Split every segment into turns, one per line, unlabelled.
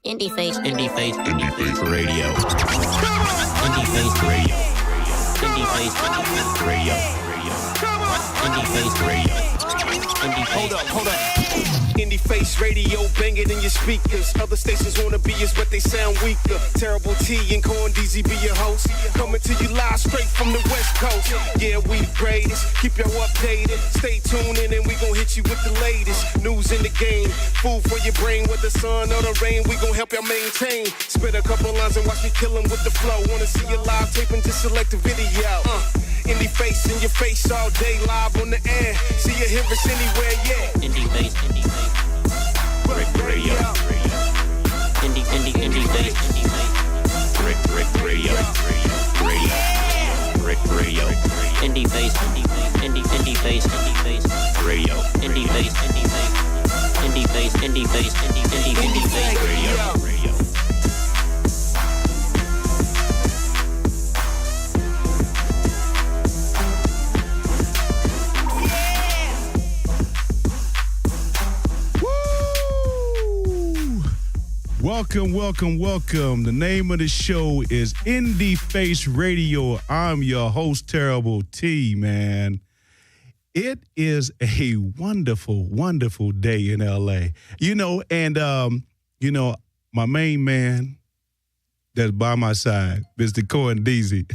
Indie Face Radio.
Indie Face Radio. Indie Face Radio. Indie Face Radio.
Hold up. Indie Face Radio, bang it in your speakers. Other stations wanna be us, but they sound weaker. Terrible T and Corn DZ be your host. Coming to you live straight from the West Coast. Yeah, we the greatest. Keep y'all updated. Stay tuned in and we gon' hit you with the latest news in the game. Food for your brain, whether sun or the rain, we gon' help y'all maintain. Spit a couple lines and watch me kill 'em with the flow. Wanna see you live taping, just select a video. Indie Face in your face all day, live on the air. See you hear us anywhere, yeah.
Indie Face Radio. Indie Face Radio. Radio. Indie Face Radio. Indie Face Radio.
Welcome. The name of the show is Indie Face Radio. I'm your host, Terrible T, man. It is a wonderful, wonderful day in L.A. My main man that's by my side, Mr. Corn DZ.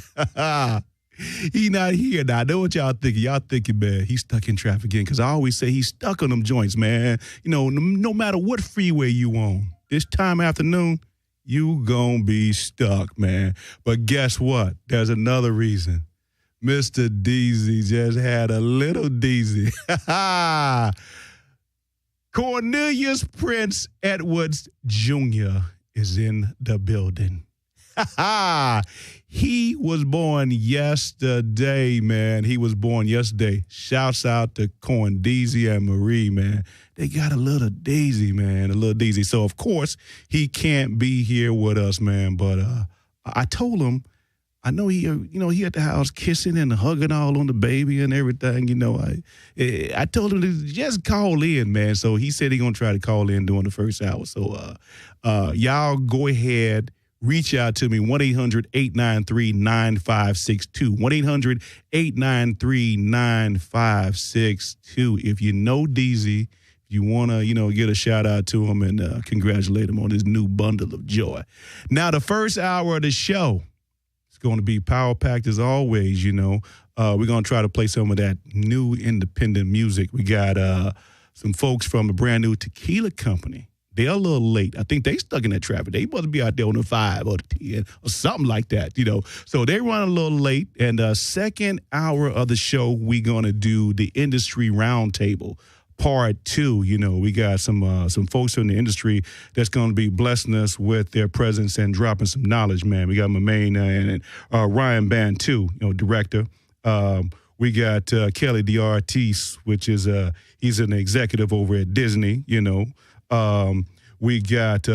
He not here now. I know what y'all thinking. Y'all thinking, man, he's stuck in traffic again. Because I always say he's stuck on them joints, man. No matter what freeway you on, this time afternoon, you gonna be stuck, man. But guess what? There's another reason. Mr. DZ just had a little DZ. Cornelius Prince Edwards Jr. is in the building. He was born yesterday, man. He was born yesterday. Shouts out to Corn, DZ, and Marie, man. They got a little Daisy, man, a little Daisy. So, of course, he can't be here with us, man. But I told him, I know he at the house kissing and hugging all on the baby and everything. I told him to just call in, man. So he said he's going to try to call in during the first hour. So y'all go ahead. Reach out to me, 1-800-893-9562. 1-800-893-9562. If you know DZ, if you want to, get a shout out to him and congratulate him on his new bundle of joy. Now, the first hour of the show is going to be power-packed as always, We're going to try to play some of that new independent music. We got some folks from a brand new tequila company. They're a little late. I think they stuck in that traffic. They must be out there on the 5 or the 10 or something like that, So they run a little late. And second hour of the show, we're going to do the industry roundtable, part 2. We got some folks in the industry that's going to be blessing us with their presence and dropping some knowledge, man. We got my main and Ryan Bantu, director. We got Kelly DeArtis, which is he's an executive over at Disney, We got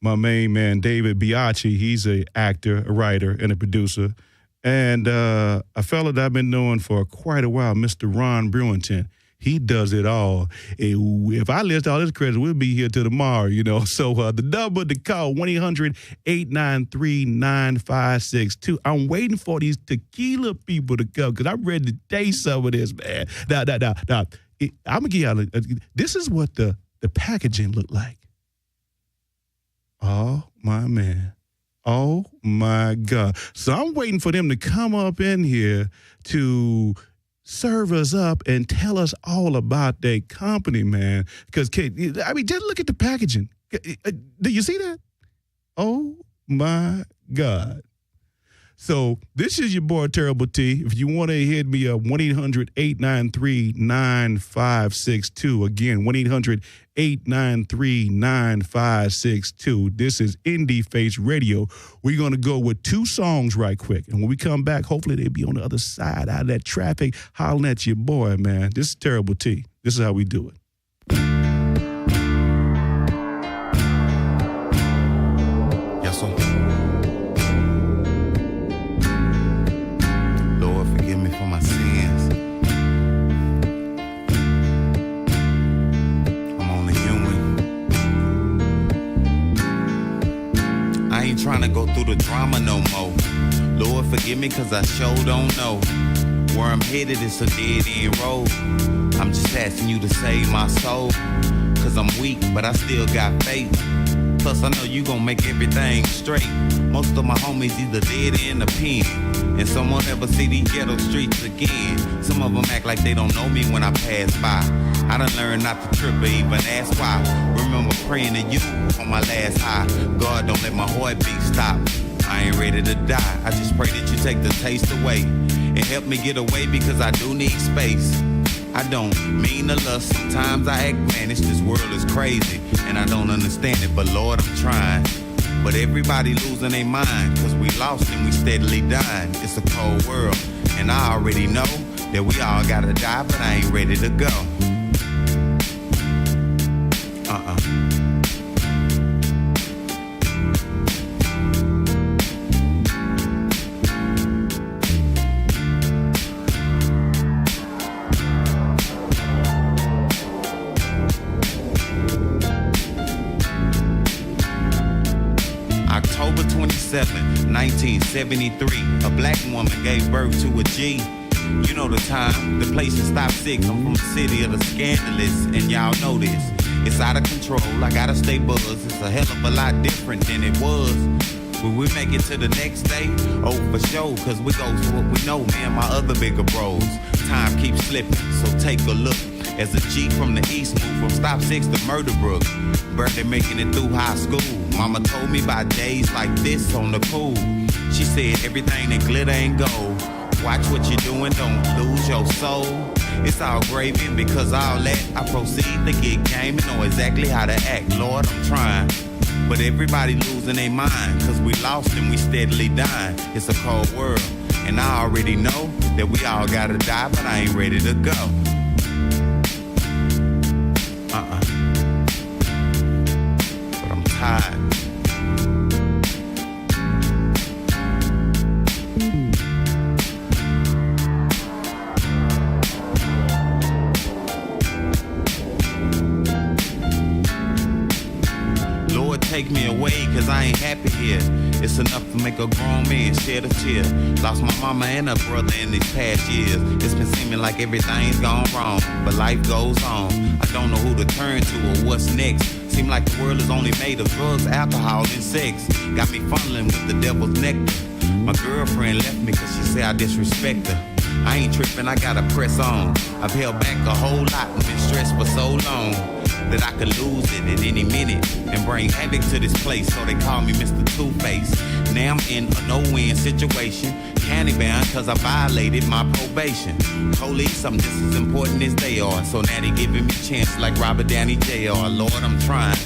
my main man, David Biaggi. He's an actor, a writer, and a producer. And a fella that I've been knowing for quite a while, Mr. Ron Brewington. He does it all. If I list all his credits, we'll be here till tomorrow, So the number to call, 1-800-893-9562. I'm waiting for these tequila people to come because I'm ready to taste some of this, man. Now, I'm going to give y'all, this is what the packaging looked like. Oh, my man. Oh, my God. So I'm waiting for them to come up in here to serve us up and tell us all about their company, man. Because, just look at the packaging. Do you see that? Oh, my God. So this is your boy, Terrible T. If you want to hit me up, 1-800-893-9562. Again, 1-800-893-9562. This is Indie Face Radio. We're going to go with 2 songs right quick. And when we come back, hopefully they'll be on the other side out of that traffic hollering at your boy, man. This is Terrible T. This is how we do it.
Yes, sir. Forgive me for my sins. I'm only human. trying to go through the drama no more. Lord, forgive me, cause I sure don't know. Where I'm headed, it's a dead-end road. I'm just asking you to save my soul. Cause I'm weak, but I still got faith. Plus, I know you gon' make everything straight. Most of my homies either dead in the pen, and some won't ever see these ghetto streets again. Some of them act like they don't know me when I pass by. I done learned not to trip or even ask why. Remember praying to you on my last high. God, don't let my heartbeat stop. I ain't ready to die. I just pray that you take the taste away and help me get away, because I do need space. I don't mean to lust. Sometimes I act mannish. This world is crazy and I don't understand it, but Lord, I'm trying. But everybody losing their mind, cause we lost and we steadily dying. It's a cold world, and I already know that we all gotta die, but I ain't ready to go. October 27, 1973, a black woman gave birth to a G. You know the time, the place to stop sick. I'm from the city of the scandalous, and y'all know this. It's out of control, I gotta stay buzzed. It's a hell of a lot different than it was. Will we make it to the next day? Oh, for sure, cause we go for what we know, me and my other bigger bros. Time keeps slipping, so take a look. As a G from the east moved from Stop 6 to Murderbrook, barely making it through high school. Mama told me about days like this on the cool. She said everything that glitter ain't gold. Watch what you're doing, don't lose your soul. It's all gravy, and because all that, I proceed to get game and know exactly how to act. Lord, I'm trying. But everybody losing their mind, cause we lost and we steadily dying. It's a cold world, and I already know that we all gotta die, but I ain't ready to go. But I'm tired. Take me away, cause I ain't happy here. It's enough to make a grown man shed a tear. Lost my mama and her brother in these past years. It's been seeming like everything's gone wrong, but life goes on. I don't know who to turn to or what's next. Seem like the world is only made of drugs, alcohol, and sex. Got me fumbling with the devil's nectar. My girlfriend left me cause she said I disrespect her. I ain't tripping, I gotta press on. I've held back a whole lot and been stressed for so long that I could lose it at any minute and bring havoc to this place, so they call me Mr. Two-Face. Now I'm in a no-win situation, county bound cause I violated my probation. Police, I'm just as important as they are, so now they giving me chances like Robert Downey Jr. Lord, I'm trying.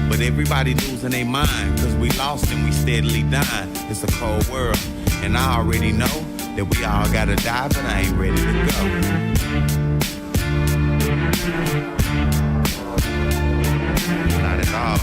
But everybody losing their mind, cause we lost and we steadily dying. It's a cold world, and I already know that we all gotta die, but I ain't ready to go. Not at all.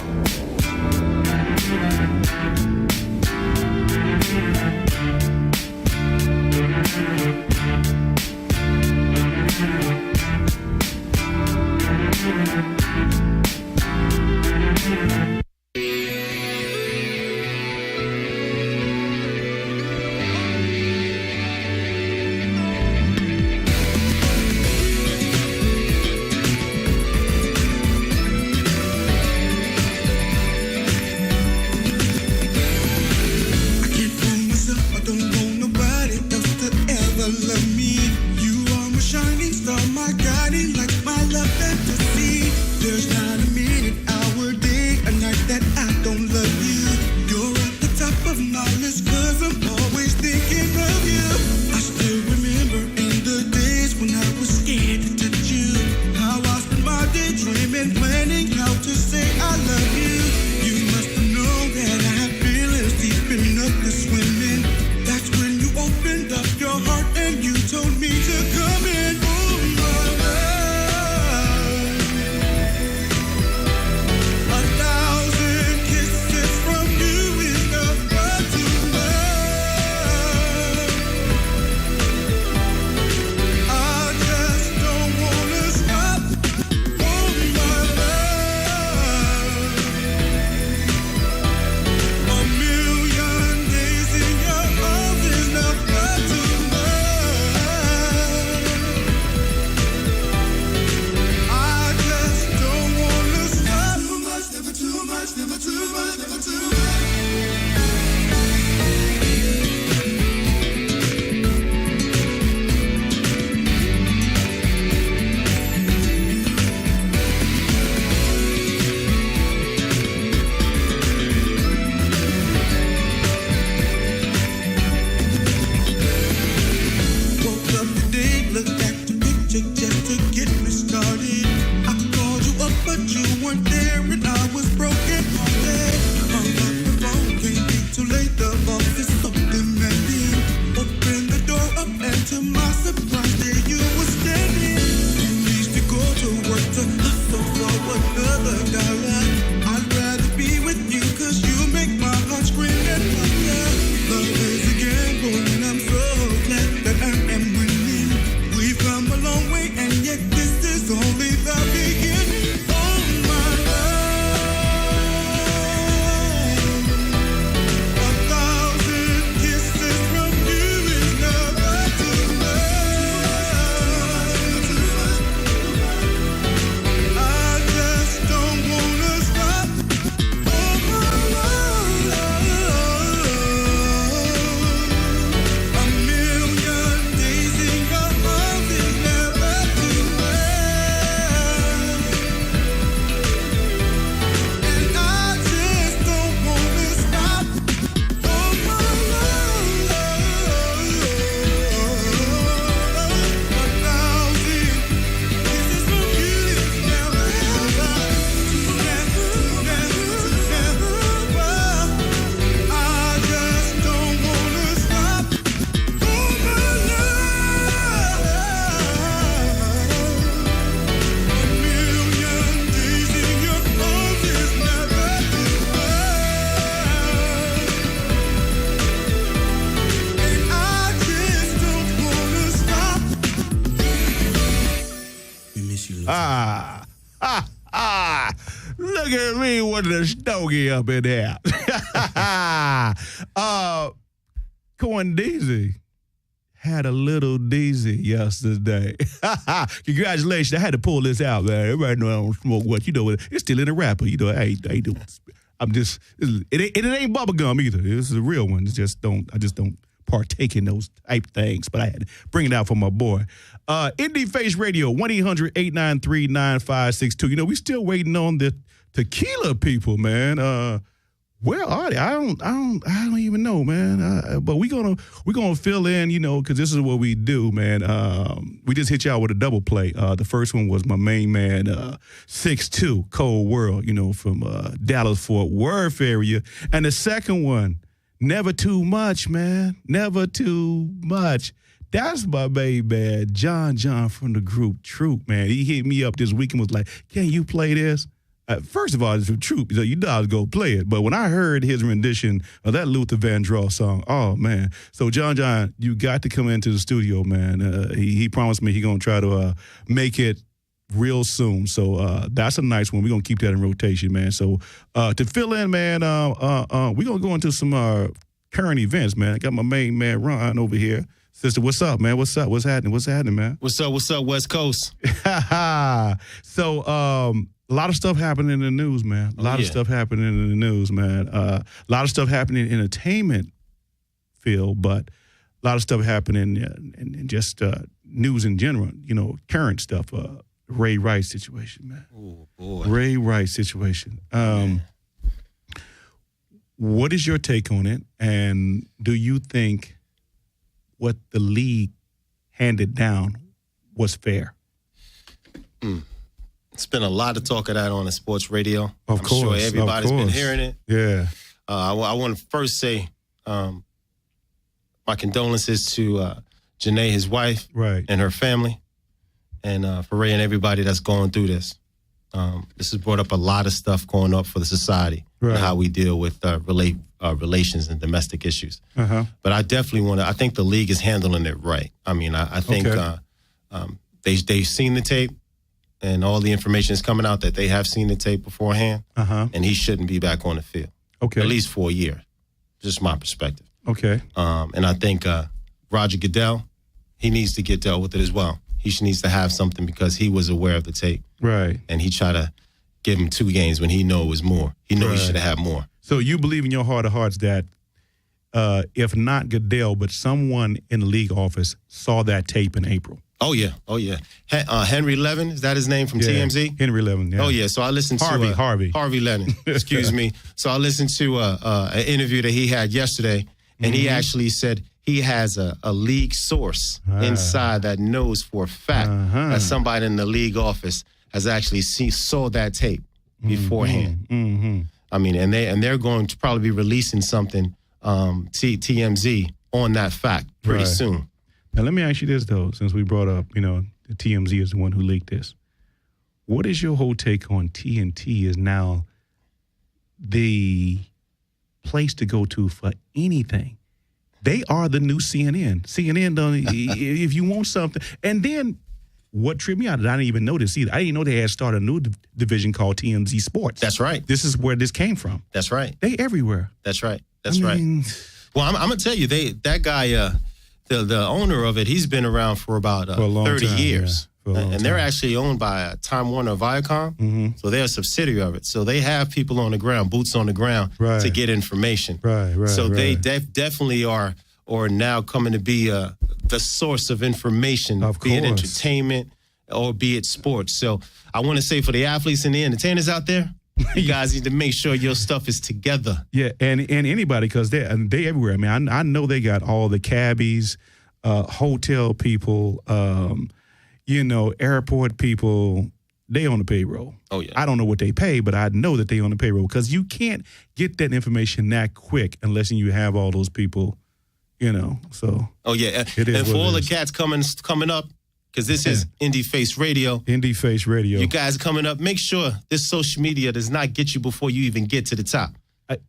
Look at me with the stogie up in there. Cohen Deasy had a little Deasy yesterday. Congratulations. I had to pull this out, man. Everybody know I don't smoke what. You know, it's still in a wrapper. You know, I do. I'm just, it ain't bubble gum either. It's a real one. I just don't partake in those type things, but I had to bring it out for my boy. Indie Face Radio, 1-800-893-9562. You know, we still waiting on the tequila people, man. Where are they? I don't even know, man. But we're gonna fill in, you know, because this is what we do, man. We just hit y'all with a double play. The first one was my main man, 6'2", Cold World, you know, from Dallas Fort Worth area, and the second one, Never Too Much, man. Never Too Much. That's my baby, man. John from the group Troop, man. He hit me up this week and was like, can you play this? First of all, it's a Troop, so you know I was going to play it. But when I heard his rendition of that Luther Vandross song, oh, man. So, John, you got to come into the studio, man. He promised me he's going to try to make it real soon. So that's a nice one. We're going to keep that in rotation, man. So to fill in, man, we're going to go into some current events, man. I got my main man, Ron, over here. Sister, what's up, man? What's up? What's happening? What's happening, man?
What's up, West Coast?
So a lot of stuff happening in the news, man. A lot of stuff happening in the news, man. A lot of stuff happening in entertainment field, but a lot of stuff happening in just news in general, you know, current stuff. Ray Rice situation, man.
Oh, boy.
Ray Rice situation. What is your take on it? And do you think what the league handed down was fair?
It's been a lot of talk of that on the sports radio.
I'm
sure everybody's been hearing it.
Yeah.
I want to first say my condolences to Janae, his wife,
right,
and her family, and for Ray and everybody that's going through this. This has brought up a lot of stuff going up for the society,
right,
and how we deal with relations and domestic issues.
Uh-huh.
But I definitely I think the league is handling it right. I mean, I think they've seen the tape, and all the information is coming out that they have seen the tape beforehand, and he shouldn't be back on the field.
Okay.
At least for a year. Just my perspective.
Okay.
And I think Roger Goodell, he needs to get dealt with it as well. He needs to have something because he was aware of the tape.
Right.
And he tried to give him 2 games when he knew it was more. He knew he should have had more.
So you believe in your heart of hearts that if not Goodell, but someone in the league office saw that tape in April?
Oh, yeah. Henry Levin, is that his name from TMZ?
Henry Levin, yeah.
Oh, yeah. So I listened to Harvey Lennon, excuse me. So I listened to an interview that he had yesterday, and he actually said he has a league source inside that knows for a fact that somebody in the league office has actually saw that tape beforehand. I mean, and they're going to probably be releasing something, TMZ, on that fact pretty soon.
Now, let me ask you this, though, since we brought up, the TMZ is the one who leaked this. What is your whole take on TNT is now the place to go to for anything? They are the new CNN. CNN, if you want something. And then what tripped me out is I didn't even know this either. I didn't know they had started a new division called TMZ Sports.
That's right.
This is where this came from.
That's right.
They everywhere.
That's right. Right. Well, I'm going to tell you, that guy, the owner of it, he's been around for about 30 years. Yeah, and they're actually owned by Time Warner Viacom. So they're a subsidiary of it. So they have people on the ground, boots on the ground, to get information. So they definitely are now coming to be the source of information, be it entertainment or be it sports. So I want to say for the athletes and the entertainers out there, you guys need to make sure your stuff is together.
Yeah, and anybody, because they everywhere. I mean, I know they got all the cabbies, hotel people, airport people. They on the payroll.
Oh, yeah.
I don't know what they pay, but I know that they on the payroll because you can't get that information that quick unless you have all those people, So.
Oh, yeah. And for all the cats coming up, because this is Indie Face Radio.
Indie Face Radio.
You guys coming up, make sure this social media does not get you before you even get to the top.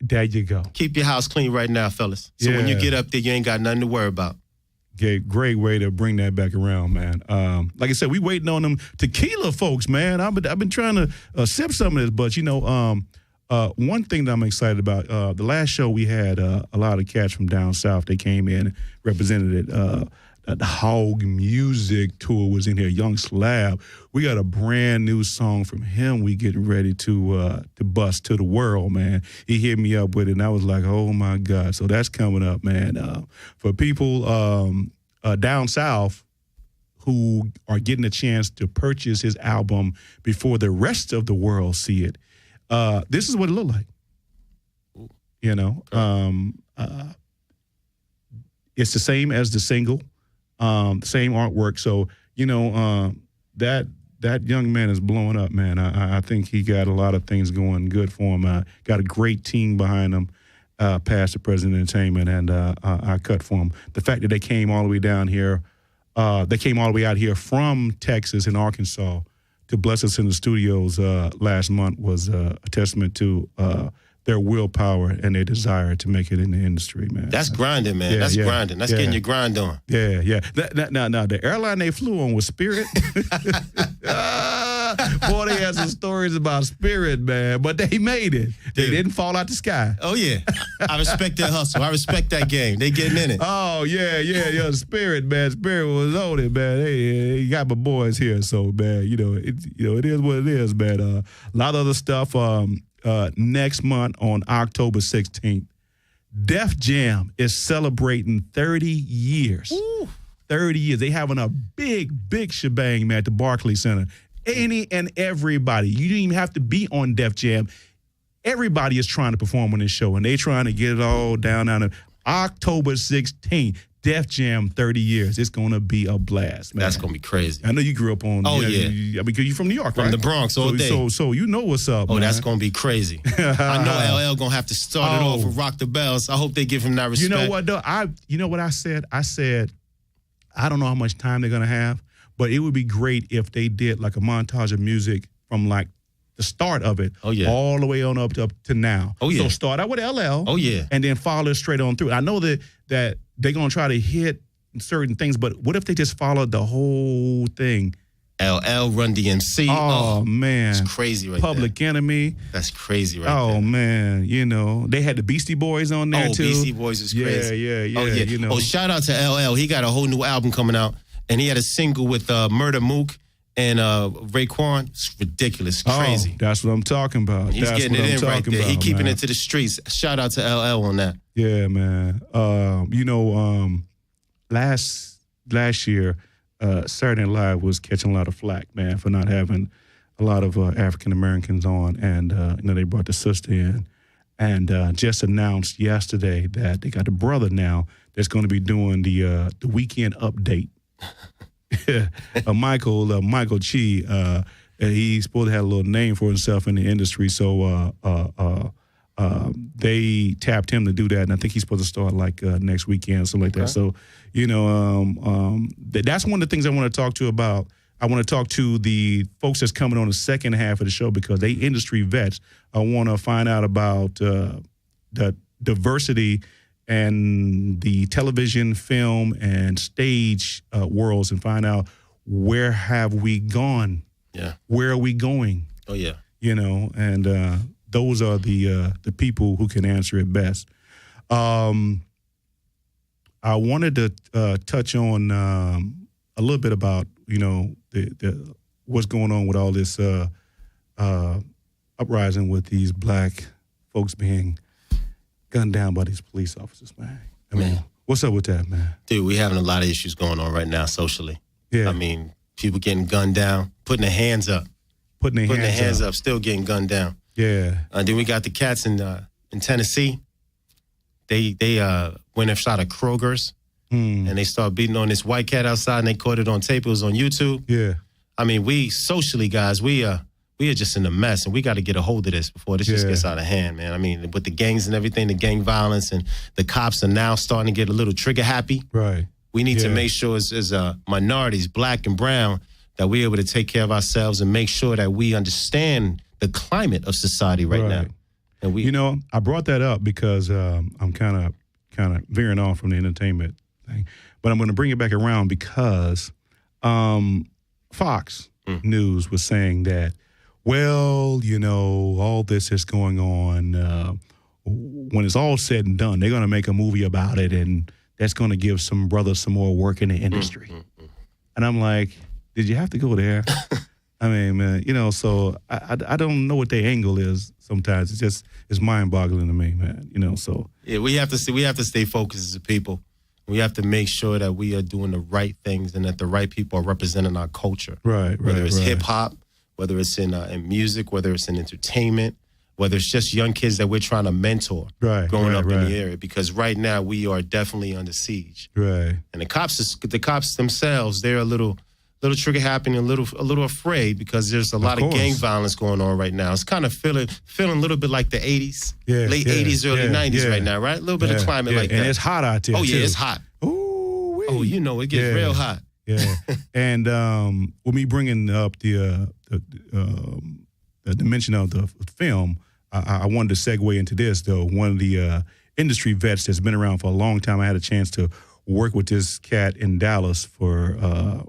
There you go.
Keep your house clean right now, fellas. So when you get up there, you ain't got nothing to worry about.
Okay, great way to bring that back around, man. Like I said, we waiting on them tequila folks, man. I've been trying to sip some of this, but one thing that I'm excited about, the last show we had a lot of cats from down south. They came in and represented it. The Hog Music Tour was in here, Young Slab. We got a brand new song from him we getting ready to bust to the world, man. He hit me up with it, and I was like, oh, my God. So that's coming up, man. For people down south who are getting a chance to purchase his album before the rest of the world see it, this is what it looked like. It's the same as the single. Same artwork. So, that young man is blowing up, man. I think he got a lot of things going good for him. Got a great team behind him, past the President Entertainment, and I cut for him. The fact that they came all the way down here, they came all the way out here from Texas and Arkansas to bless us in the studios last month was a testament to their willpower and their desire to make it in the industry, man.
That's grinding, man. That's grinding. That's getting your grind on.
Yeah. Now, the airline they flew on was Spirit. Boy, they had some stories about Spirit, man, but they made it. They didn't fall out the sky.
Oh, yeah. I respect that hustle. I respect that game. They getting in it.
Oh, yeah. Spirit, man. Spirit was on it, man. Hey, got my boys here, so, man, it is what it is, man. A lot of other stuff. Next month on October 16th, Def Jam is celebrating 30 years. Ooh. 30 years. They having a big shebang, man, at the Barclays Center. Any and everybody. You didn't even have to be on Def Jam. Everybody is trying to perform on this show, and they trying to get it all down on October 16th. Def Jam 30 years. It's going to be a blast, man.
That's going to be crazy.
I know you grew up on... because you're from New York, right?
From the Bronx all day.
So you know what's up, man.
That's going to be crazy. I know LL going to have to start it off with Rock the Bells. I hope they give him that respect.
You know what, though? You know what I said? I said, I don't know how much time they're going to have, but it would be great if they did like a montage of music from like the start of it all the way on up to now. Oh, yeah. So start out with LL.
Oh, yeah.
And then follow straight on through. I know that they're going to try to hit certain things, but what if they just followed the whole thing?
LL, Run DMC.
Oh, man.
It's crazy right
Public
there.
Enemy.
That's crazy right there.
Oh, man. They had the Beastie Boys on there, too.
Beastie Boys is crazy.
Yeah.
Shout out to LL. He got a whole new album coming out, and he had a single with Murder Mook and Raekwon, it's ridiculous, crazy.
Oh, that's what I'm talking about.
He's getting it in right there. He keeping it to the streets. Shout out to LL on that.
Yeah, man. Last year, Saturday Night Live was catching a lot of flack, man, for not having a lot of African Americans on, and they brought the sister in, and just announced yesterday that they got a brother now that's going to be doing the weekend update. Michael Chi, he's supposed to have a little name for himself in the industry, so they tapped him to do that, and I think he's supposed to start like next weekend, something like that. So, that's one of the things I want to talk to about. I want to talk to the folks that's coming on the second half of the show because they industry vets. I want to find out about the diversity and the television, film, and stage worlds, and find out where have we gone?
Yeah.
Where are we going?
Oh, yeah.
And those are the people who can answer it best. I wanted to touch on a little bit about, the what's going on with all this uprising with these black folks being gunned down by these police officers, man. I mean, what's up with that, man?
Dude, we having a lot of issues going on right now socially.
Yeah.
I mean, people getting gunned down, putting their hands up.
Putting their hands up,
still getting gunned down.
Yeah.
And then we got the cats in Tennessee. They went and shot a Kroger's, and they started beating on this white cat outside, and they caught it on tape. It was on YouTube.
Yeah.
I mean, we socially, guys, we are just in a mess, and we got to get a hold of this before this just gets out of hand, man. I mean, with the gangs and everything, the gang violence, and the cops are now starting to get a little trigger happy.
Right.
We need to make sure as minorities, black and brown, that we're able to take care of ourselves and make sure that we understand the climate of society right now. And we,
I brought that up because I'm kind of veering off from the entertainment thing, but I'm going to bring it back around because Fox News was saying that, well, all this is going on. When it's all said and done, they're going to make a movie about it, and that's going to give some brothers some more work in the industry. And I'm like, did you have to go there? I mean, man, so I don't know what their angle is sometimes. It's mind-boggling to me, man, so. Yeah,
we have to stay focused as a people. We have to make sure that we are doing the right things and that the right people are representing our culture.
Right.
Whether it's hip-hop, whether it's in music, whether it's in entertainment, whether it's just young kids that we're trying to mentor growing up in the area. Because right now we are definitely under siege.
Right.
And the cops themselves, they're a little trigger happy and a little afraid because there's a lot of gang violence going on right now. It's kind of feeling a little bit like the 80s, late 80s, early 90s right now, right? A little bit of climate like that.
And it's hot out there,
too.
It's
hot.
Ooh-wee.
Oh, it gets real hot.
Yeah. And with me bringing up the dimension of the film, I wanted to segue into this, though. One of the industry vets that's been around for a long time, I had a chance to work with this cat in Dallas for a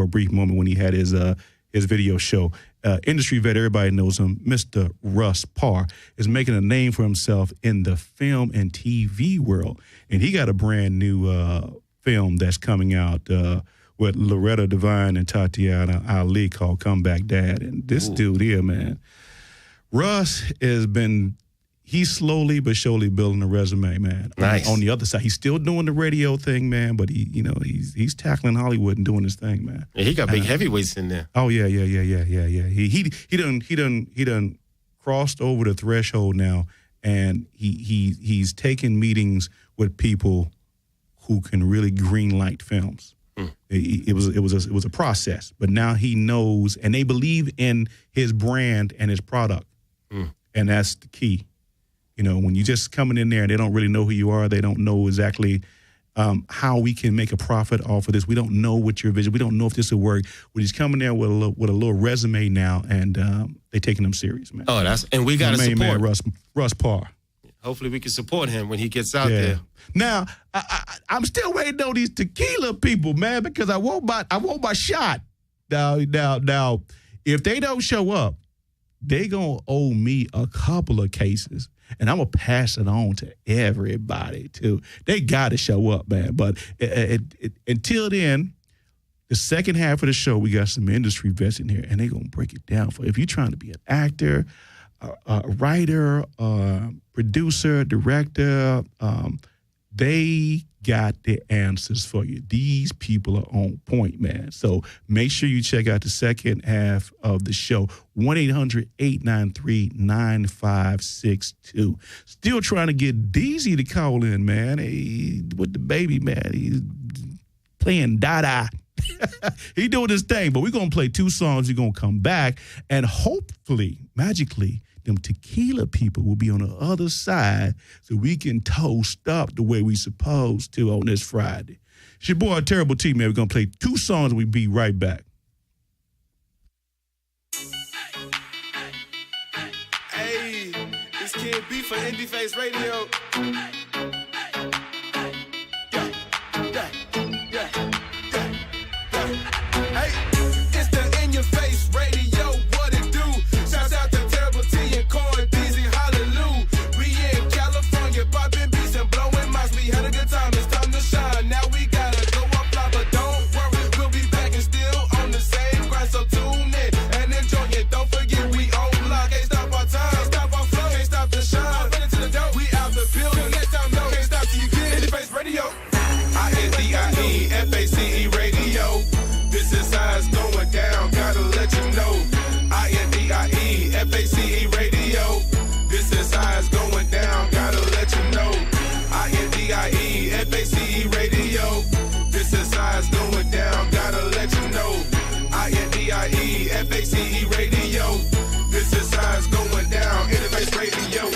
brief moment when he had his video show. Industry vet, everybody knows him, Mr. Russ Parr, is making a name for himself in the film and TV world. And he got a brand new film that's coming out with Loretta Devine and Tatiana Ali called Comeback Dad. And this dude here, man, Russ he's slowly but surely building a resume, man.
Nice.
On the other side, he's still doing the radio thing, man, but he's tackling Hollywood and doing his thing, man.
Yeah, he got big heavyweights in there.
Oh yeah. He done crossed over the threshold now, and he's taking meetings with people who can really green light films. It was a process, but now he knows, and they believe in his brand and his product, and that's the key. When you just coming in there and they don't really know who you are, they don't know exactly how we can make a profit off of this. We don't know what your vision. We don't know if this will work. But he's coming there with a little resume now, and they taking him serious, man.
Oh, and we got to support
man, Russ Parr.
Hopefully, we can support him when he gets out there.
Now, I'm still waiting on these tequila people, man, because I want my shot. Now, if they don't show up, they gonna owe me a couple of cases, and I'm gonna pass it on to everybody too. They got to show up, man. But until then, The second half of the show, we got some industry vets in here, and they're going to break it down for you. If you're trying to be an actor, a writer, producer, director, they got the answers for you. These people are on point, man. So make sure you check out the second half of the show, 1-800-893-9562. Still trying to get Deezy to call in, man. Hey, with the baby, man. He's playing Dada. He doing his thing, but we're going to play 2 songs. You're going to come back, and hopefully, magically, them tequila people will be on the other side so we can toast up the way we supposed to on this Friday. It's your boy, Terrible T, man. We're going to play 2 songs, and we'll be right back.
Hey, this Kid B for Indie Face Radio. Hey, it's the In Your Face Radio, what it do? Shouts out to Terrible T and Corn, Deezy, hallelujah. We in California, popping beats and blowing mics. We had a good time, it's time to shine. Now we gotta go up fly, but don't worry, we'll be back and still on the same grind. So tune in and enjoy it. Don't forget we on lock, can't stop our time, can't stop our flow, can't stop the shine. Run into the dope, we out the building. Next time, no, can't stop till you get In Your Face Radio. INDIEFACE Radio. This is how it's going down, gotta let you know. INDIEFACE Radio. This is how it's going down, gotta let you know. INDIEFACE Radio. This is how it's going down, gotta let you know. INDIEFACE Radio. This is how it's going down, Interface Radio.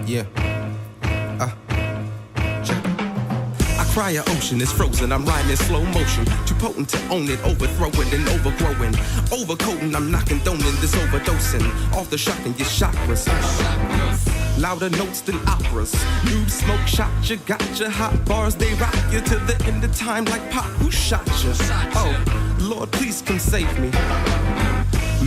Yeah. Check. I cry an ocean, it's frozen, I'm riding in slow motion. Too potent to own it, overthrowing and overgrowing. Overcoating, I'm knocking, doning, this overdosing. Off the shock and your chakras. Louder notes than operas. Noob smoke shot you, got your hot bars, they rock you to the end of time like Pop. Who shot you? Oh, Lord, please come save me.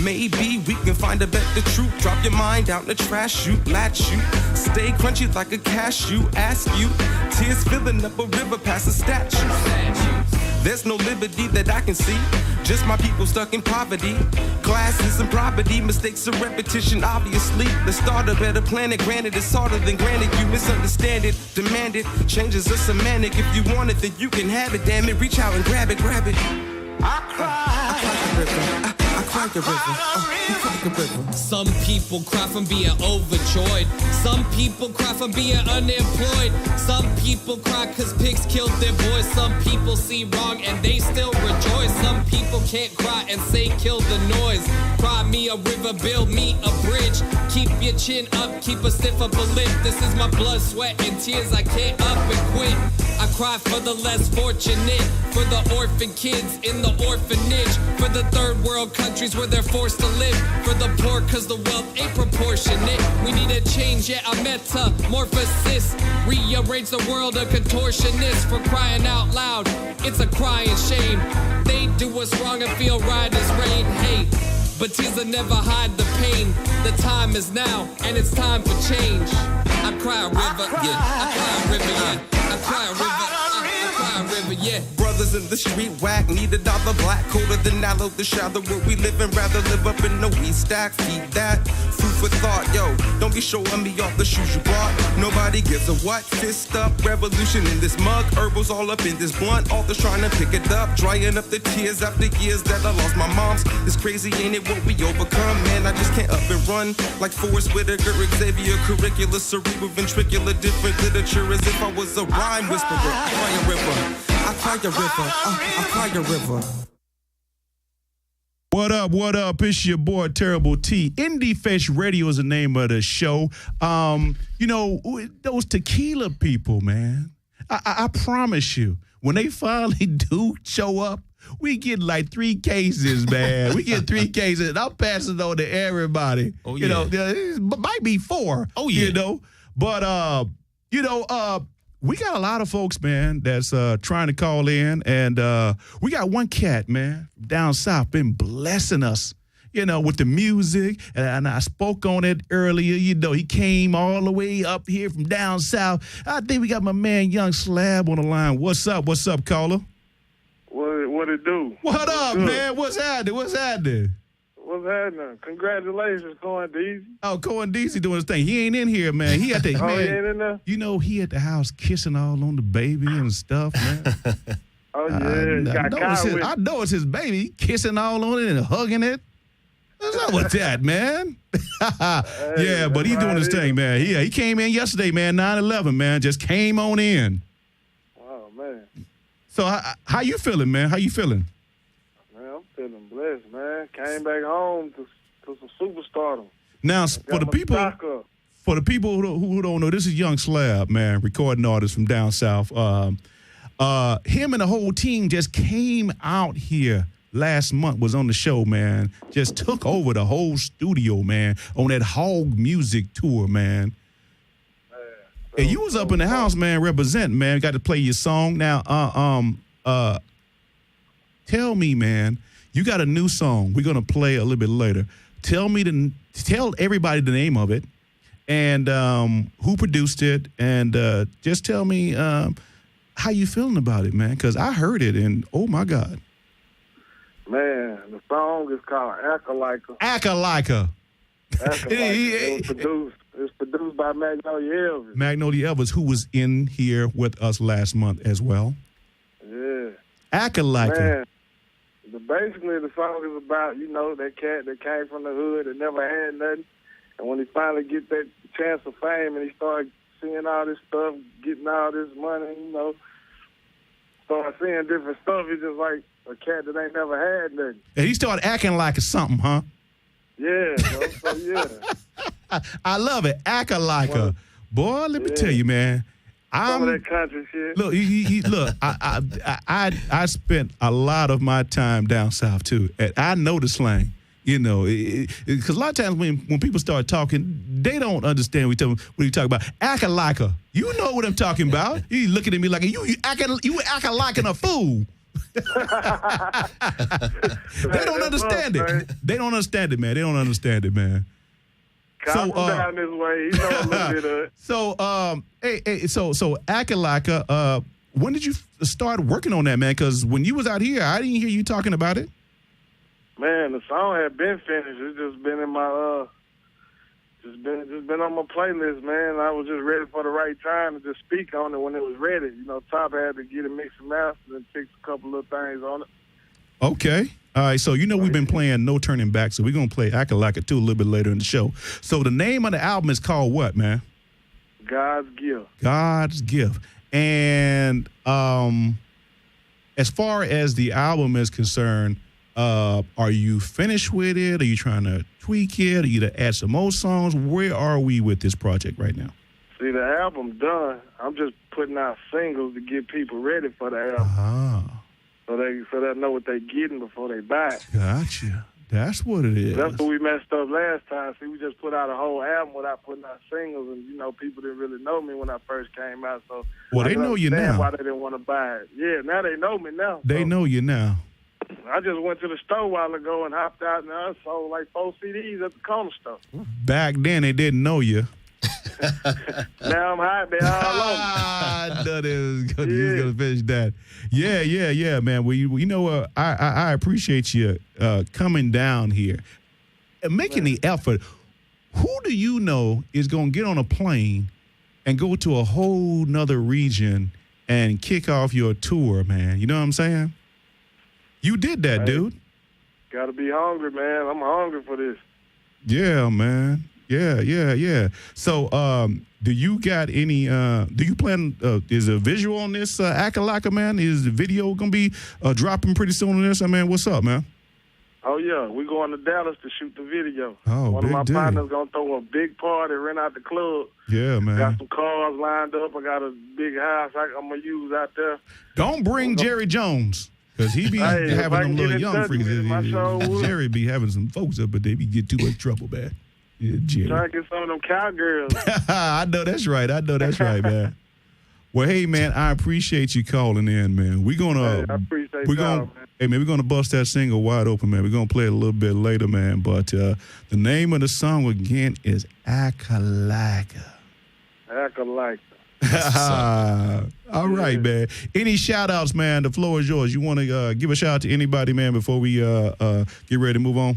Maybe we can find a better truth. Drop your mind out in the trash, shoot, latch you. Stay crunchy like a cashew, ask you. Tears filling up a river past a statue. There's no liberty that I can see. Just my people stuck in poverty. Classes and property, mistakes of repetition, obviously. Let's start a better planet. Granted, it's harder than granted. You misunderstand it, demand it. Changes a semantic. If you want it, then you can have it. Damn it, reach out and grab it, grab it. I cry the river. I cry the river. You cry the river.
Some people cry from being overjoyed. Some people cry from being unemployed. Some people cry cause pigs killed their boys. Some people see wrong and they still rejoice. Some people can't cry and say kill the noise. Cry me a river, build me a bridge. Keep your chin up, keep a stiff upper lip. This is my blood, sweat, and tears. I can't up and quit. I cry for the less fortunate, for the orphan kids in the orphanage, for the third world countries where they're forced to live, for the poor cause the wealth ain't proportionate. We need a change, yeah, a metamorphosis. Rearrange the world, a contortionist. For crying out loud, it's a crying shame. They do us wrong and feel right as rain. Hey, but tears will never hide the pain. The time is now, and it's time for change. I cry a river, yeah. I cry a river, yeah. I cry a river, I cry a river, yeah.
Brothers in the street whack, need $1 black, colder than aloe, the shadow where we living, rather live up in the weed stack, feed that, food for thought, yo, don't be showing me off the shoes you bought, nobody gives a what, fist up, revolution in this mug, herbals all up in this blunt, authors trying to pick it up, drying up the tears after years that I lost my moms, it's crazy ain't it what we overcome, man, I just can't up and run, like Forrest Whitaker, Xavier, curricular, cerebral, ventricular, different literature, as if I was a rhyme whisperer, I cry a river, I cry a river. I cry a river.
What up, what up? It's your boy, Terrible T. Indie Face Radio is the name of the show. You know, those tequila people, man, I promise you, when they finally do show up, we get like 3 cases, man. We get 3 cases, and I'm passing on to everybody. Oh, yeah. You know, it might be 4. Oh, yeah. You know, but, we got a lot of folks, man, that's trying to call in, and we got one cat, man, down south, been blessing us, with the music, and I spoke on it earlier. He came all the way up here from down south. I think we got my man Young Slab on the line. What's up, caller?
What it do?
What up, man? What's happening? What's happening?
Congratulations, Cohen Deezy.
Oh, Cohen Deezy doing his thing. He ain't in here, man. He at the
he ain't in there?
He at the house kissing all on the baby and stuff, man.
Oh yeah,
I know it's his baby kissing all on it and hugging it. What's up with that, man? Yeah, but he's doing his thing, man. He came in yesterday, man. 9/11, man. Just came on in.
Oh man.
So how you feeling, man? How you feeling?
Man, I'm feeling blessed, man. Came back home to some superstardom.
Now, for the people who don't know, this is Young Slab, man, recording artist from down south. Him and the whole team just came out here last month, was on the show, man. Just took over the whole studio, man, on that Hog Music tour, man. And you was up in the house, man, representing, man. Got to play your song. Now, tell me, man, you got a new song. We're gonna play a little bit later. Tell everybody the name of it, and who produced it, and just tell me how you feeling about it, man. Because I heard it, and oh my God,
man, the song is called Akalika.
Akalika.
It's produced by Magnolia Elvis.
Magnolia Elvis, who was in here with us last month as well.
Yeah.
Akalika.
Man, basically the song is about, that cat that came from the hood that never had nothing. And when he finally get that chance of fame and he started seeing all this stuff, getting all this money, started seeing different stuff, he's just like a cat that ain't never had nothing.
And he started acting like something, huh?
Yeah, so yeah.
I love it. Akalika. Boy, let me tell you, man.
Some of that country shit.
Look, look. I spent a lot of my time down south too, and I know the slang. Because a lot of times when people start talking, they don't understand what you talk about. Akalika. You know what I'm talking about. You looking at me like you acting like a fool. They don't understand it. They don't understand it, man. They don't understand it, man.
Calm down this way. You know a little bit of it.
So Akalika, when did you start working on that, man? Because when you was out here, I didn't hear you talking about it.
Man, the song had been finished. It's just been in my just been on my playlist, man. I was just ready for the right time to just speak on it when it was ready. Top had to get it mixed and mastered and fix a couple of things on it.
Okay. All right, so we've been playing No Turning Back, so we're going to play Akalika too a little bit later in the show. So the name of the album is called what, man?
God's Gift.
God's Gift. And as far as the album is concerned, are you finished with it? Are you trying to tweak it? Are you to add some more songs? Where are we with this project right now?
See, the album done. I'm just putting out singles to get people ready for the album.
Ah.
So they know what they're getting before they buy it.
Gotcha. That's what it is.
That's what we messed up last time. See, we just put out a whole album without putting out singles, and people didn't really know me when I first came out. So
they know you now.
Why they didn't want to buy it? Yeah, now they know me now.
They know you now.
I just went to the store a while ago and hopped out, and I sold like 4 CDs at the corner store.
Back then, they didn't know you.
Now I'm hot. They all on me.
I thought you was gonna finish that. Yeah, man. Well, I appreciate you coming down here and making the effort. Who do you know is gonna get on a plane and go to a whole nother region and kick off your tour, man? You know what I'm saying? You did that, dude.
Gotta be hungry, man. I'm hungry for this.
Yeah, man. Yeah. So, do you got any, do you plan, is a visual on this Akalika, man? Is the video going to be dropping pretty soon on this? I mean, what's up, man?
Oh, yeah. We're going to Dallas to shoot the video.
Oh,
One of my partners going to throw a big party, rent out the club.
Yeah, man.
Got some cars lined up. I got a big house I'm going to use out there.
Don't bring Jerry Jones. Because he be having them little young freaks. Jerry be having some folks up, but they be get too much trouble, man. Yeah, Jerry.
Trying to get some of them cowgirls.
I know that's right, man. Well, hey, man, I appreciate you calling in, man. We're going to...
I appreciate y'all, man.
Hey, man, we're going to bust that single wide open, man. We're going to play it a little bit later, man. But the name of the song, again, is Akalaka. All right, man. Any shout-outs, man? The floor is yours. You want to give a shout-out to anybody, man, before we get ready to move on?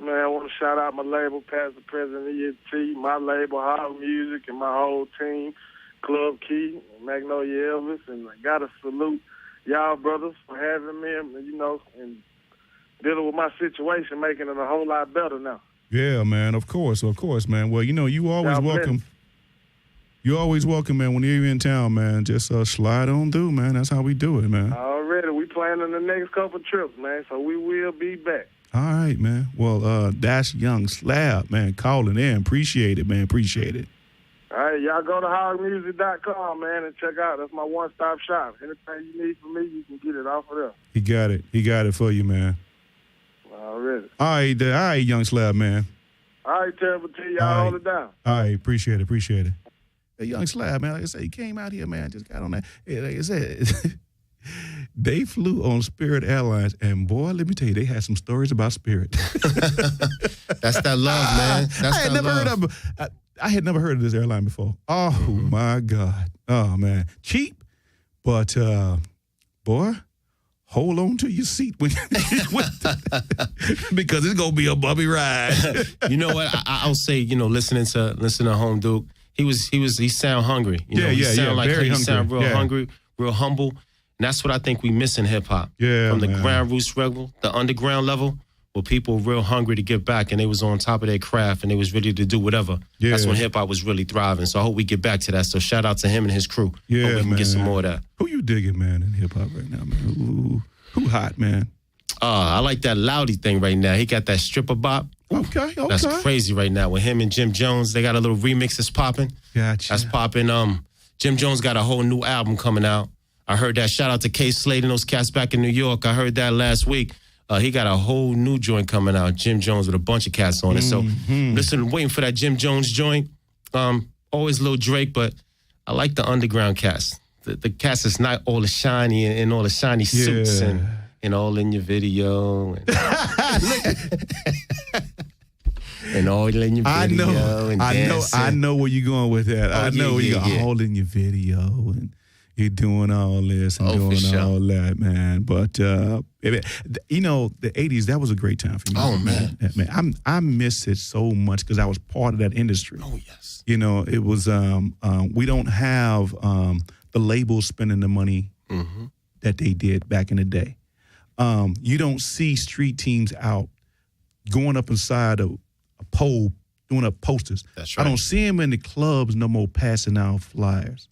Man, I want to shout out my label, Pastor President ENT, my label, Hog Music, and my whole team, Club Key, Magnolia Elvis, and I got to salute y'all brothers for having me, and dealing with my situation, making it a whole lot better now.
Yeah, man, of course, man. Well, you always welcome. You're always welcome, man. When you're in town, man, just slide on through, man. That's how we do it, man.
Already, we planning the next couple trips, man, so we will be back.
All right, man. Well, that's Young Slab, man, calling in. Appreciate it, man. Appreciate it.
All right, y'all go to hogmusic.com, man, and check out. That's my one-stop shop. Anything you need from me, you can get it off of there.
He got it. He got it for you, man.
Already.
All right, Young Slab, man.
All right, Terrible T, y'all hold it down.
All right, appreciate it. Hey, Young Slab, man, like I said, he came out here, man, just got on that. Like I said, they flew on Spirit Airlines, and boy, let me tell you, they had some stories about Spirit.
That's that love, man.
I had never heard of this airline before. Oh, my God. Oh, man. Cheap, but, boy, hold on to your seat when because it's going to be a bumpy ride.
You know what? I'll say, listening to Home Duke, he sound hungry. He sound real hungry, real humble. And that's what I think we miss in hip-hop.
Yeah,
from the ground roots level, the underground level, where people were real hungry to get back and they was on top of their craft and they was ready to do whatever. Yeah. That's when hip-hop was really thriving. So I hope we get back to that. So shout out to him and his crew.
Yeah,
hope we can get some more of that.
Who you digging, man, in hip-hop right now, man? Who hot, man?
I like that Loudy thing right now. He got that stripper bop.
Okay.
That's crazy right now. With him and Jim Jones, they got a little remix that's popping.
Gotcha.
That's popping. Jim Jones got a whole new album coming out. I heard that. Shout out to K Slade and those cats back in New York. I heard that last week. He got a whole new joint coming out. Jim Jones with a bunch of cats on it. So listen, waiting for that Jim Jones joint. Always Lil Drake, but I like the underground cats. The cats that's not all the shiny and all the shiny suits and all in your video. And all in your video.
I know where you're going with that. I know where you're going. All in your video and you're doing all this and doing all that, man. But, the 80s, that was a great time for me.
Oh, man.
I miss it so much because I was part of that industry.
Oh, yes.
It was, we don't have the labels spending the money that they did back in the day. You don't see street teams out going up inside a pole doing up posters.
That's right.
I don't see them in the clubs no more passing out flyers.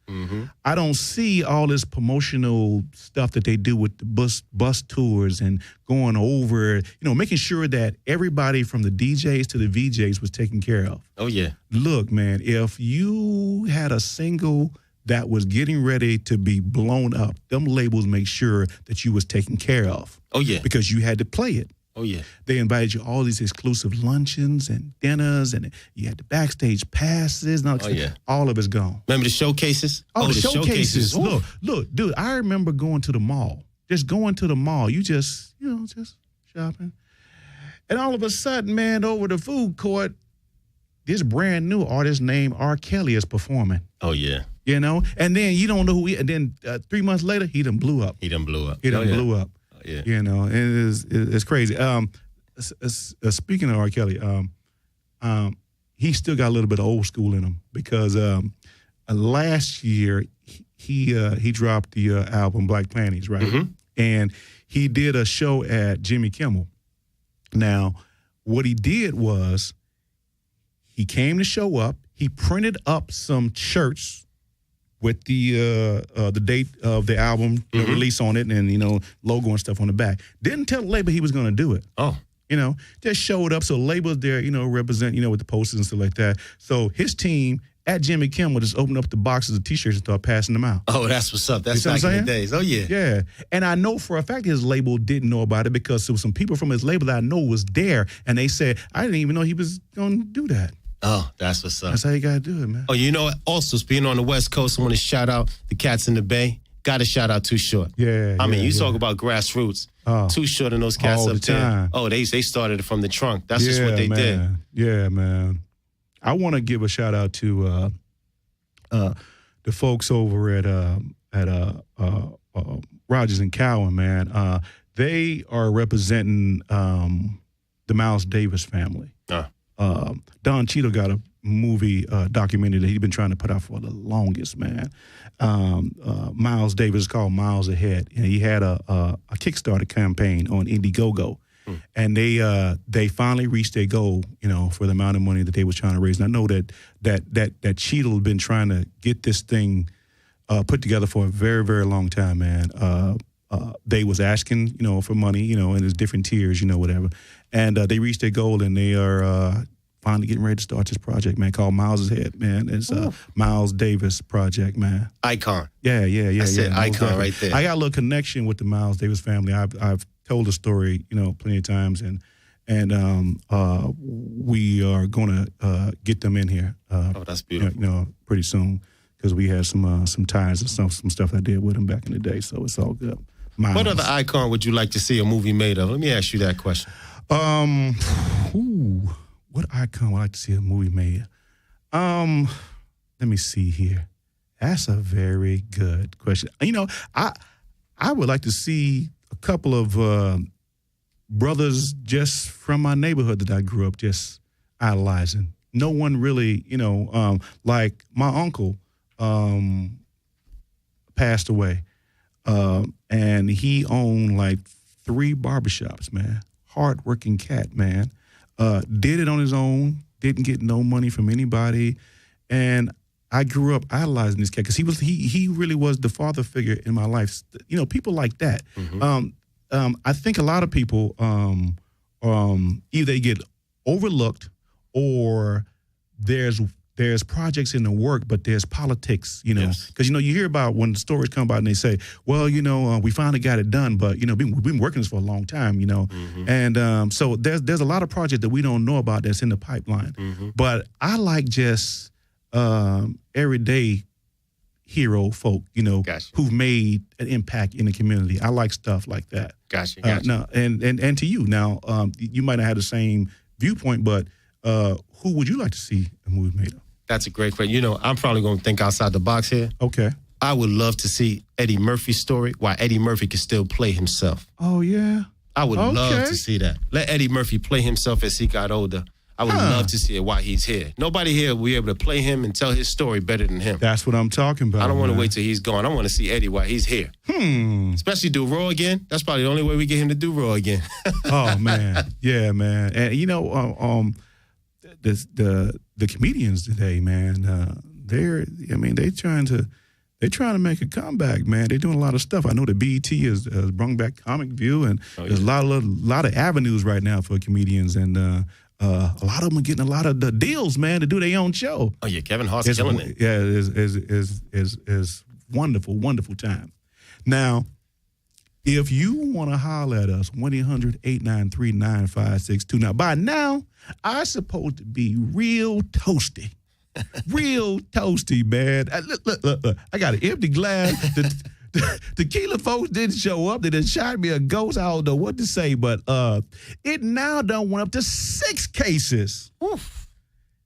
I don't see all this promotional stuff that they do with the bus tours and going over, making sure that everybody from the DJs to the VJs was taken care of.
Oh, yeah.
Look, man, if you had a single that was getting ready to be blown up, them labels make sure that you was taken care of.
Oh, yeah.
Because you had to play it.
Oh, yeah.
They invited you all these exclusive luncheons and dinners, and you had the backstage passes. And all of it's gone.
Remember the showcases?
Oh, the showcases. Look, dude, I remember going to the mall. Just going to the mall. You just shopping. And all of a sudden, man, over the food court, this brand new artist named R. Kelly is performing.
Oh, yeah.
And then you don't know who and then 3 months later, he done blew up.
He done blew up.
Yeah. It's crazy. Speaking of R. Kelly, he still got a little bit of old school in him because last year he dropped the album Black Panties, right? And he did a show at Jimmy Kimmel. Now, what he did was he came to show up. He printed up some shirts with the date of the album release on it and, logo and stuff on the back. Didn't tell the label he was going to do it.
Oh.
Just showed up. So labels there, represent, with the posters and stuff like that. So his team at Jimmy Kimmel just opened up the boxes of T-shirts and started passing them out.
Oh, that's what's up. That's back in the days. Oh, yeah.
Yeah. And I know for a fact his label didn't know about it because there was some people from his label that I know was there, and they said, I didn't even know he was going to do that.
Oh, that's what's up.
That's how you got to do it, man.
Oh, you know what? Also, being on the West Coast, I want to shout out the cats in the Bay. Got to shout out Too Short.
Yeah.
I mean, you talk about grassroots. Too Short and those cats
all
up
the
there.
time.
Oh, they started it from the trunk. That's just what they did.
Yeah, man. I want to give a shout out to the folks over at Rogers and Cowan, man. They are representing the Miles Davis family. Don Cheadle got a movie documentary that he's been trying to put out for the longest, man. Miles Davis, called Miles Ahead, and he had a Kickstarter campaign on Indiegogo, and they finally reached their goal, for the amount of money that they was trying to raise. And I know that Cheadle had been trying to get this thing put together for a very, very long time, man. They was asking, for money, in its different tiers, whatever, and they reached their goal, and they are finally getting ready to start this project, man, called Miles Ahead, man. It's Miles Davis project, man.
Icon.
Yeah.
I said icon right there.
I got a little connection with the Miles Davis family. I've told the story, plenty of times, and we are going to get them in here.
That's beautiful.
Pretty soon, because we had some ties and some stuff I did with them back in the day. So it's all good. Miles.
What other icon would you like to see a movie made of? Let me ask you that question.
What icon would I like to see a movie made? Let me see here. That's a very good question. I would like to see a couple of brothers just from my neighborhood that I grew up just idolizing. No one really, like my uncle passed away, and he owned like 3 barbershops, man. Hardworking cat, man. Did it on his own, didn't get no money from anybody, and I grew up idolizing this cat because he really was the father figure in my life. People like that. Mm-hmm. I think a lot of people either they get overlooked or there's projects in the work, but there's politics, because, you hear about when the stories come about and they say, well, we finally got it done, but, we've been working this for a long time,
Mm-hmm.
And so there's a lot of projects that we don't know about that's in the pipeline.
Mm-hmm.
But I like just everyday hero folk,
Gotcha.
who've made an impact in the community. I like stuff like that.
Gotcha.
Now, and to you, now, you might not have the same viewpoint, but who would you like to see a movie made of?
That's a great question. I'm probably going to think outside the box here.
Okay.
I would love to see Eddie Murphy's story, why Eddie Murphy can still play himself.
Oh, yeah?
I would love to see that. Let Eddie Murphy play himself as he got older. I would love to see it while he's here. Nobody here will be able to play him and tell his story better than him.
That's what I'm talking about.
I don't want to wait till he's gone. I want to see Eddie while he's here. Especially do Raw again. That's probably the only way we get him to do Raw again.
Oh, man. Yeah, man. And, the comedians today, man, they're trying to make a comeback, man. They're doing a lot of stuff. I know the BET has brought back Comic View, and there's a lot of avenues right now for comedians, and a lot of them are getting a lot of the deals, man, to do their own show.
Oh yeah, Kevin Hart's killing it.
Yeah, is wonderful time. Now, if you want to holler at us, 1-800-893-9562. Now, by now, I'm supposed to be real toasty. Real toasty, man. Look. I got an empty glass. The tequila folks didn't show up. They done shot me a ghost. I don't know what to say, but it now done went up to 6 cases. Oof.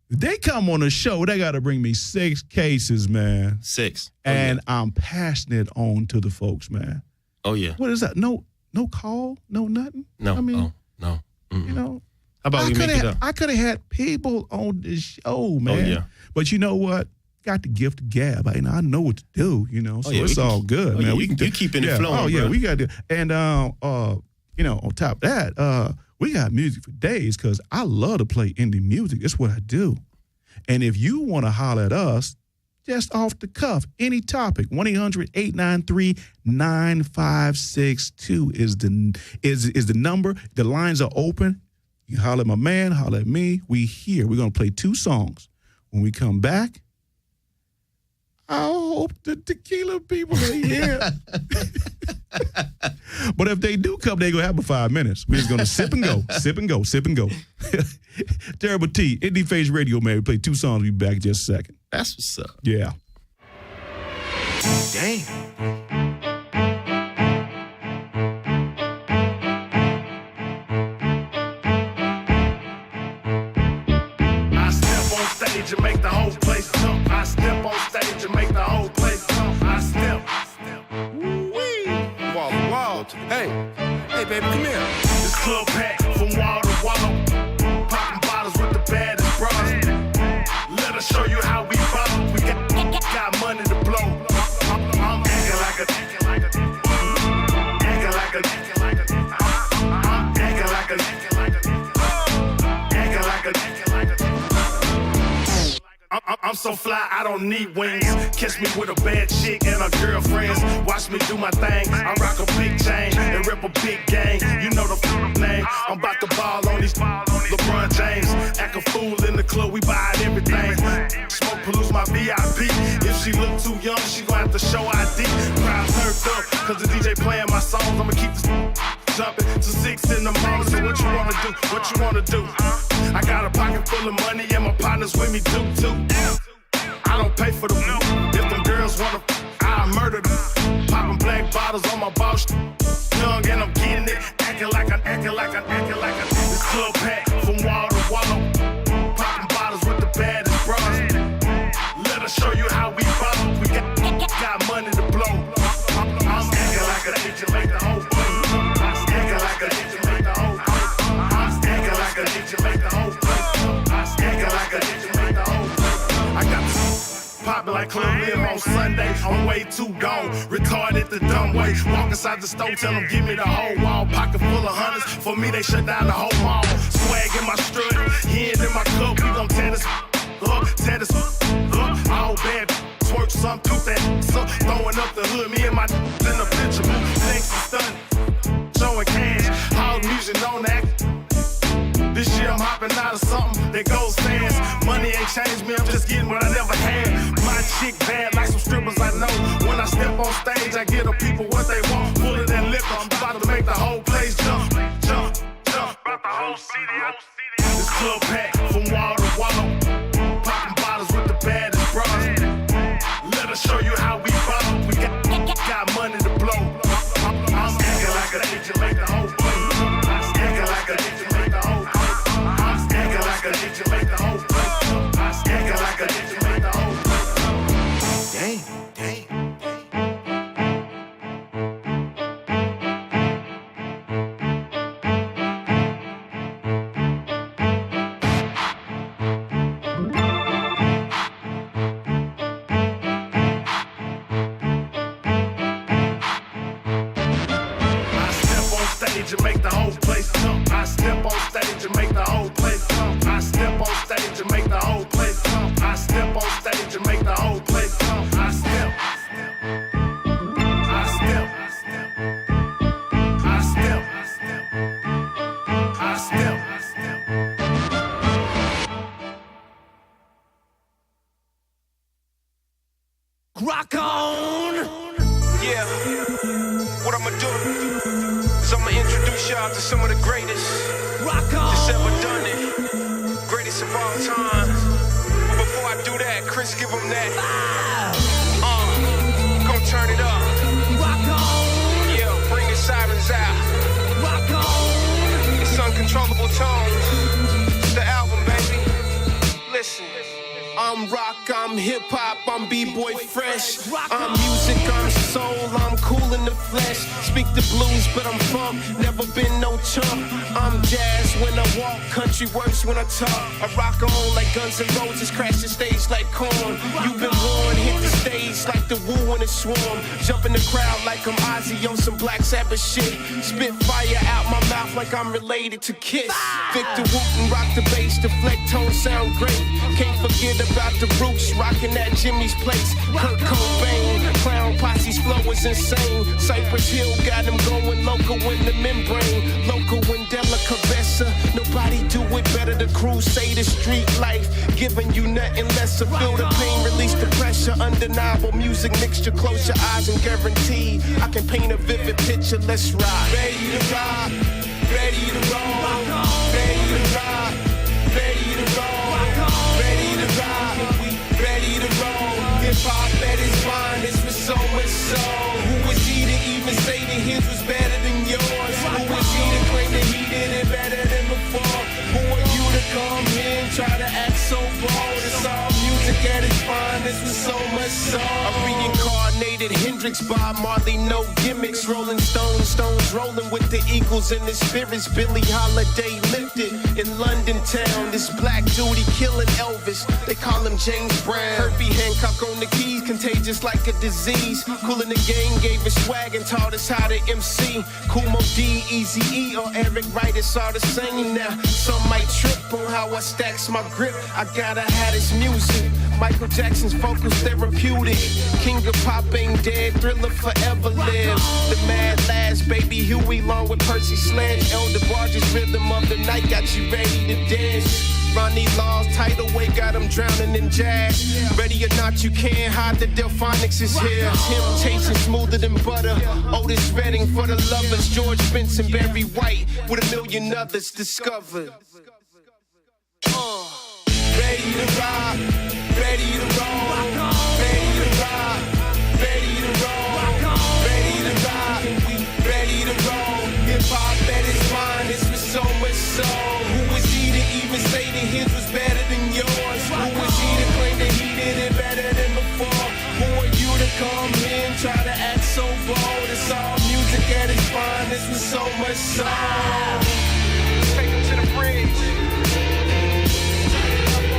They come on the show, they got to bring me 6 cases, man.
6.
And I'm passing it on to the folks, man.
Oh, yeah.
What is that? No call? No nothing?
No.
I mean,
no. Mm-mm.
How
about we make it up?
I could have had people on this show, man.
Oh, yeah.
But you know what? Got the gift of gab. I know what to do, so it's all good, man.
You keeping it flowing,
Oh, yeah,
bro.
we got to. And, on top of that, we got music for days because I love to play indie music. It's what I do. And if you want to holler at us, just off the cuff, any topic, 1-800-893-9562 is the number. The lines are open. You holler at my man, holler at me. We here. We're going to play 2 songs. When we come back, I hope the tequila people are here. But if they do come, they're going to have 5 minutes. We're just going to sip and go, sip and go, sip and go. Terrible T, Indie Face Radio, man. We play 2 songs. We'll be back in just a second.
That's what's up.
Yeah.
Damn.
And make the whole place jump. I step on stage and make the whole place jump. I step. Woo-wee. Wall to wall. Hey, baby, come here. This club packed from wall to wall. Popping bottles with the baddest bras. Let us show you how we ball. We got money to blow. I'm acting like a. I'm so fly, I don't need wings. Catch me with a bad chick and her girlfriends. Watch me do my thing. I rock a big chain and rip a big gang. You know the name. I'm about to ball on these LeBron James. Act a fool in the club, we buy everything. Smoke pollutes my VIP. If she look too young, she gon' have to show ID. Crowd turned up, cause the DJ playing my songs. I'ma keep this jumping to 6 in the morning. So what you wanna do? What you wanna do? I got a pocket full of money and my partners with me too. I don't pay for them. If them girls wanna, I'll murder them. Popping black bottles on my boss. Young and I'm getting it. Acting like a. This club packed from wall to wall. Popping bottles with the baddest bras. Let us show you how we ball. We got money to blow. I'm acting like a DJ, make the whole place. Acting like a DJ, make the whole place. Acting like a DJ, make the whole place. Acting like a DJ, make the whole place. I got this poppin' like Club Lim on Sunday. I'm way too gone, retarded the dumb way. Walk inside the store, tell them give me the whole wall. Pocket full of hundreds, for me they shut down the whole mall. Swag in my strut, hand in my cup. We gon' tear this up. All bad, twerk some, tooth that up. Throwing up the hood, me and my in the picture. Thanks and stunning, showing cash. House music, don't act. This year I'm hopping out of something that goes fast. Money ain't changed me, I'm just getting what I never had. My chick bad like some strippers I know. When I step on stage, I get the people what they want. Fuller than liquor, I'm about to make the whole place jump. About the whole city. This club packed from wall to wall. Popping bottles with the baddest bras. Let us show you how we ball. We got money to blow. I'm acting like a DJ, make the whole place. Acting like a DJ, make the whole place. Acting like a DJ, make the whole place. Acting like a DJ, make the whole place. Damn. And make the whole place jump. I step on stage and make the whole place jump. I step on stage and make the whole place jump. I step on stage and make the whole place jump. I step.
Rock on! Yeah, what I'ma do? So I'ma introduce y'all to some of the greatest that's ever done it. Greatest of all time. But before I do that, Chris, give them that. Gonna turn it up. Rock on. Yeah, bring the sirens out. Rock on. It's Uncontrollable Tones. It's the album, baby. Listen. I'm rock, I'm hip-hop, I'm b-boy fresh. I'm music, I'm soul, I'm cool in the flesh. Speak the blues, but I'm funk, never been no chump. I'm jazz when I walk, country works when I talk. I rock on like Guns N' Roses, crash the stage like corn. You've been warned, hit the stage like the woo in a swarm. Jump in the crowd like I'm Ozzy on some Black Sabbath shit. Spit fire out my mouth like I'm related to Kiss. Victor Wooten, rock the bass, the fleck tone sound great. Can't forget about the roots, rocking at Jimmy's place. Kurt Cobain, Clown Posse's flow is insane. Cypress Hill got him going local in the membrane. Local in Della Cabeza, nobody do it better. The Crusader street life, giving you nothing less to feel the pain, release the pressure, undeniable Soul music mixture, close your eyes and guarantee I can paint a vivid picture. Let's ride. Ready to ride, ready to roll, ready to ride, ready to roll, ready to ride, ready to roll. Hip hop at its finest with so much soul. Who was he to even say that his was better than yours? Who was he to claim that he did it better than before? Who are you to come here and try to act so bold? It's all music at its finest with so much soul. A reincarnated Hendrix, Bob Marley, no gimmicks. Rolling Stones rolling with the Eagles and the Spirits. Billie Holiday lifted in London town. This black dude, he killing Elvis. They call him James Brown. Herbie Hancock on the keys, contagious like a disease. Cool in the game, gave us swag and taught us how to MC. Kumo D, Easy E, or Eric Wright, it's all the same now. Some might trip on how I stacks my grip. I gotta have this music. Michael Jackson's vocals therapeutic. King of pop ain't dead, Thriller forever lives. The Mad Lads, Baby Huey, along with Percy Sledge. Elder Barge's Rhythm of the Night got you ready to dance. Ronnie Law's Tidal Wave got him drowning in jazz. Ready or not, you can't hide the Delphonics is here. Temptation smoother than butter. Otis Redding for the lovers. George Benson, Barry White with a million others discovered. Ready to ride, ready to roll, ready to ride, ready to roll, ready to ride, ready to roll. Hip hop at its finest with so much soul. Who was he to even say that his was better than yours? Who was he to claim that he did it better than before? Who are you to come here and try to act so bold? It's all music at its finest with so much soul. Let's take him to the bridge.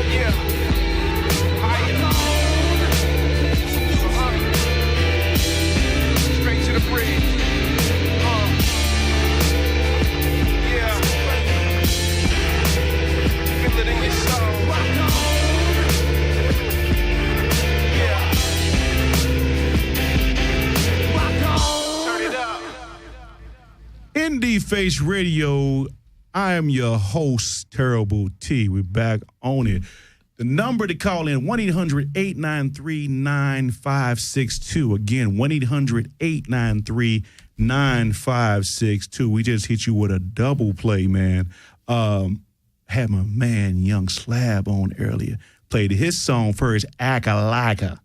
Yeah. Straight to the bridge. Yeah. Feel it in your soul. Yeah. Turn it up.
Indie Face Radio. I am your host, Terrible T. We're back on it. The number to call in, 1-800-893-9562. Again, 1-800-893-9562. We just hit you with a double play, man. Had my man Young Slab on earlier. Played his song first, Akalaka.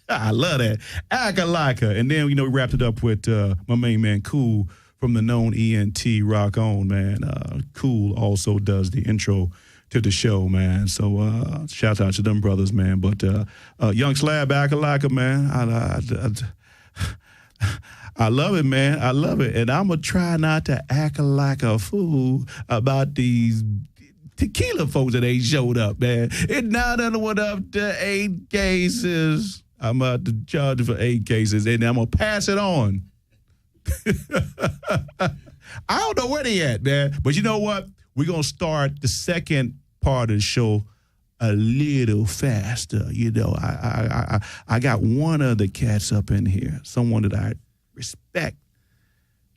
I love that. Akalaka. And then, we wrapped it up with my main man, Cool, from the known ENT Rock On, man. Cool also does the intro to the show, man. So shout out to them brothers, man. But Young Slab, Akalaka, man. I love it, man. I love it. And I'm going to try not to act like a fool about these tequila folks that ain't showed up, man. It now done went up to 8 cases. I'm about to charge for 8 cases, and I'm going to pass it on. I don't know where they at, man. But you know what? We're going to start the second part of the show a little faster. I got one of the cats up in here, someone that I respect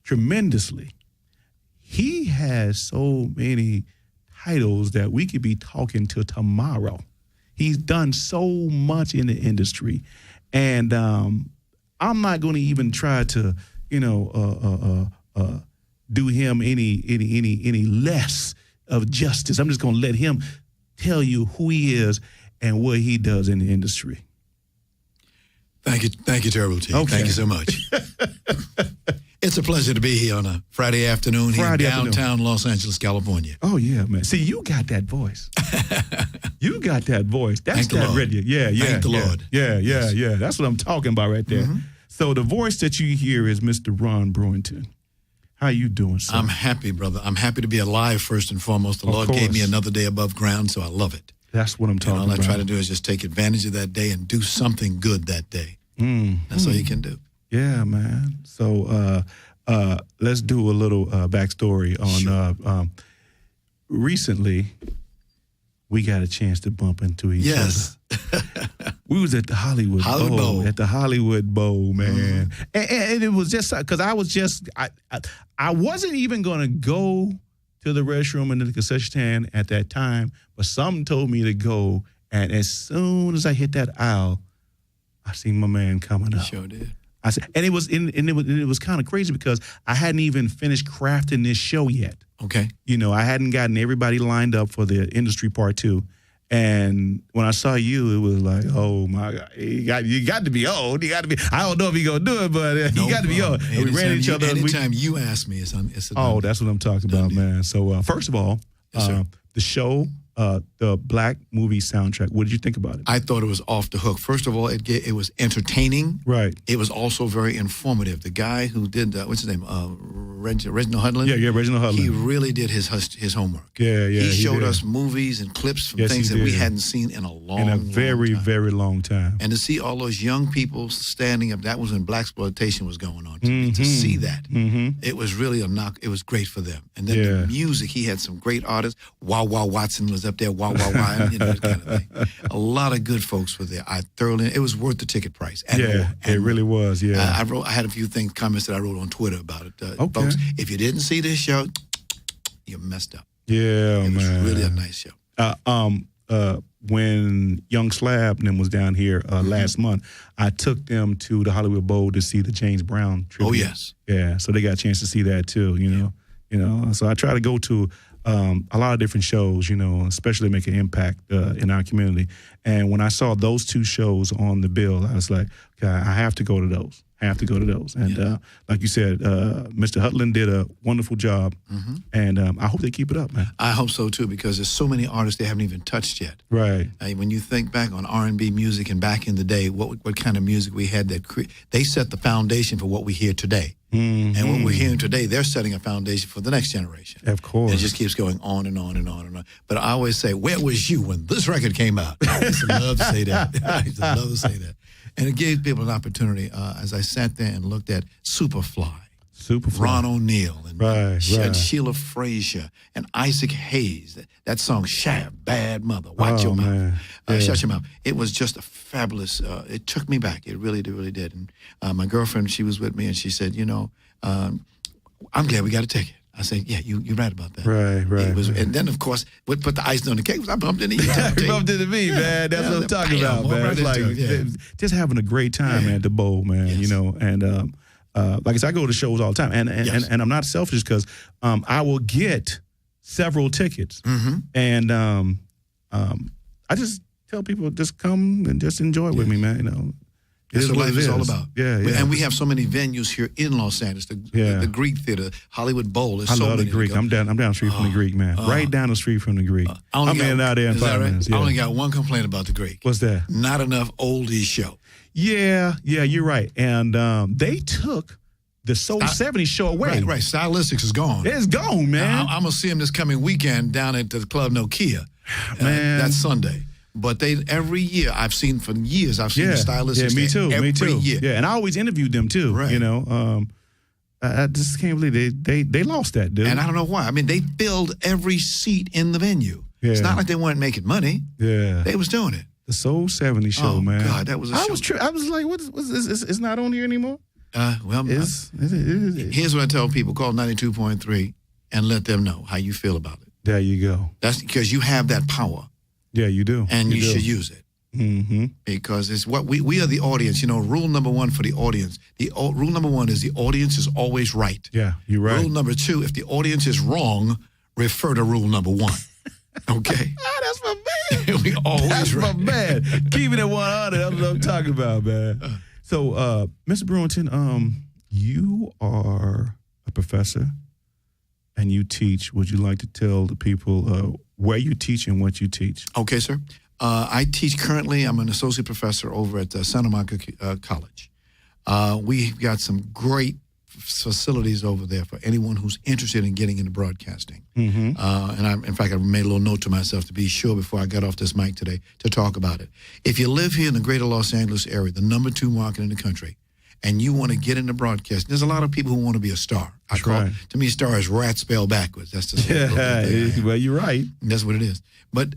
tremendously. He has so many titles that we could be talking till tomorrow. He's done so much in the industry. And I'm not going to even try to do him any less of justice. I'm just going to let him tell you who he is and what he does in the industry.
Thank you, Terrible T. Okay. Thank you so much. It's a pleasure to be here on a Friday afternoon here in downtown Los Angeles, California.
Oh, yeah, man. See, you got that voice. You got that voice. That's that radio. Yeah.
Thank the Lord.
Yeah. That's what I'm talking about right there. Mm-hmm. So the voice that you hear is Mr. Ron Brewington. How you doing, sir?
I'm happy, brother. I'm happy to be alive, first and foremost. The Lord gave me another day above ground, so I love it.
That's what I'm talking about.
All I try to do is just take advantage of that day and do something good that day. That's all you can do.
Yeah, man. So let's do a little backstory on recently we got a chance to bump into each other. We was at the Hollywood Bowl. At the Hollywood Bowl, man. And it was just because I wasn't even going to go to the restroom and the concession stand at that time, but something told me to go. And as soon as I hit that aisle, I seen my man coming up.
Sure did.
I said, and it was kind of crazy because I hadn't even finished crafting this show yet.
Okay.
You know, I hadn't gotten everybody lined up for the industry part 2. And when I saw you, it was like, oh my God, you got to be old. You got to be. I don't know if you're gonna do it, but you got to be old. And we ran into each other.
Anytime you ask me, it's
oh, that's what I'm talking about, man. So first of all,
yes,
the show, the Black movie soundtrack. What did you think about it?
I thought it was off the hook. First of all, it was entertaining.
Right.
It was also very informative. The guy who did what's his name? Reginald Hudlin.
Yeah, Reginald Hudlin.
He really did his homework.
Yeah.
He showed us movies and clips from things that we hadn't seen in a
very long time.
And to see all those young people standing up, that was when blaxploitation was going on. To see that, it was really a knock. It was great for them. And then the music, he had some great artists. Wah Wah Watson was up there. Wah Wah Wah, that kind of thing. A lot of good folks were there. It was worth the ticket price. And more, and
it really was. Yeah,
I had a few comments that I wrote on Twitter about it. Folks, if you didn't see this show, you messed up.
Yeah,
it was
man.
really a nice show.
When Young Slab and them was down here last month, I took them to the Hollywood Bowl to see the James Brown tribute.
Oh yes,
yeah. So they got a chance to see that too. You know. So I try to go to a lot of different shows, you know, especially make an impact in our community. And when I saw those 2 shows on the bill, I was like, okay, I have to go to those. And like you said, Mr. Hudlin did a wonderful job. And I hope they keep it up, man.
I hope so, too, because there's so many artists they haven't even touched yet.
Right.
When you think back on R&B music and back in the day, what kind of music we had they set the foundation for what we hear today. And what we're hearing today, they're setting a foundation for the next generation.
Of course.
And it just keeps going on and on and on and on. But I always say, where was you when this record came out? I used to love to say that. And it gave people an opportunity as I sat there and looked at Superfly. Ron O'Neal and Sheila Frazier and Isaac Hayes. That song, Bad Mother. Watch your mouth. Shut your mouth. It was just a fabulous, it took me back. It really did. And my girlfriend, she was with me and she said, I'm glad we got a ticket. I said, yeah, you're right about that.
Right.
And then, of course, what put the icing on the cake was I bumped into you.
You bumped into me, man. That's what I'm talking about, man. It's like just having a great time at the Bowl, man, you know. And like I said, I go to shows all the time. And I'm not selfish because I will get several tickets. And I just tell people, just come and just enjoy it with me, man, you know.
That's what life is all about.
Yeah.
And we have so many venues here in Los Angeles. The Greek Theater, Hollywood Bowl.
I love the Greek. I'm down the street from the Greek, man. Right down the street from the Greek. I'm in out there in 5 minutes.
I only got one complaint about the Greek.
What's that?
Not enough oldies show.
Yeah, you're right. And they took the Soul 70 show away.
Right. Stylistics is gone.
It's gone, man.
I'm going to see them this coming weekend down at the Club Nokia.
Man.
That's Sunday. But every year, I've seen the Stylistics.
Yeah, me too.
Every year.
Yeah, and I always interviewed them too.
Right.
You know, I just can't believe they lost that, dude.
And I don't know why. I mean, they filled every seat in the venue. Yeah. It's not like they weren't making money.
Yeah,
they was doing it.
The Soul 70 show, man.
Oh God, that was a show.
I was like, what's it's not on here anymore.
Here's what I tell people: call 92.3 and let them know how you feel about it.
There you go.
That's because you have that power.
Yeah, you do.
And you should use it. Because it's what we are the audience. You know, rule number 1 for the audience. Rule number 1 is the audience is always right.
Yeah, you're right.
Rule number 2, if the audience is wrong, refer to rule number 1. Okay?
That's my man.
We always
That's
right.
my man. Keeping it 100, that's what I'm talking about, man. So, Mr. Brewington, you are a professor and you teach. Would you like to tell the people where you teach and what you teach?
Okay, sir. I teach currently. I'm an associate professor over at Santa Monica College. We've got some great facilities over there for anyone who's interested in getting into broadcasting. And in fact, I made a little note to myself to be sure before I got off this mic today to talk about it. If you live here in the greater Los Angeles area, the number 2 market in the country, and you want to get into broadcasting, there's a lot of people who want to be a star. To me, star is rat spelled backwards. That's the
well, you're right.
That's what it is. But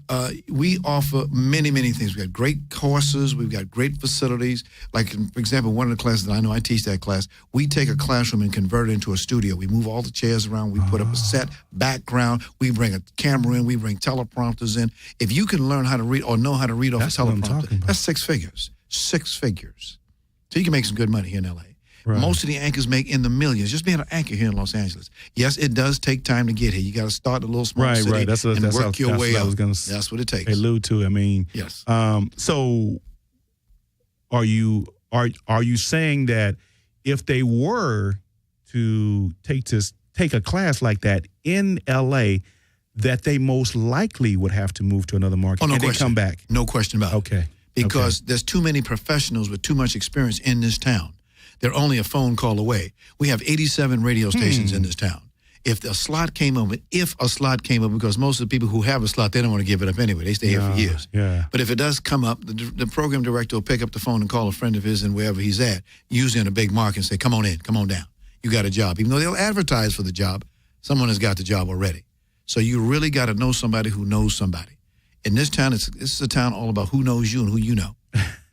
we offer many, many things. We've got great courses. We've got great facilities. Like, for example, one of the classes that I know, I teach that class, we take a classroom and convert it into a studio. We move all the chairs around. We put up a set, background. We bring a camera in. We bring teleprompters in. If you can learn how to read or know how to read off a teleprompter, that's 6 figures. 6 figures. So you can make some good money here in L.A.
Right.
Most of the anchors make in the millions, just being an anchor here in Los Angeles. Yes, it does take time to get here. You got to start a little small city and work your way up. That's what it takes.
Allude to. I mean,
yes.
So, are you saying that if they were to take a class like that in L.A., that they most likely would have to move to another market
no
and
question.
They come back?
No question about it.
Okay.
Because there's too many professionals with too much experience in this town. They're only a phone call away. We have 87 radio stations in this town. If a slot came up, because most of the people who have a slot, they don't want to give it up anyway. They stay here for years.
Yeah.
But if it does come up, the program director will pick up the phone and call a friend of his and wherever he's at, usually in a big market, and say, come on in, come on down. You got a job. Even though they'll advertise for the job, someone has got the job already. So you really got to know somebody who knows somebody. In this town, this is a town all about who knows you and who you know.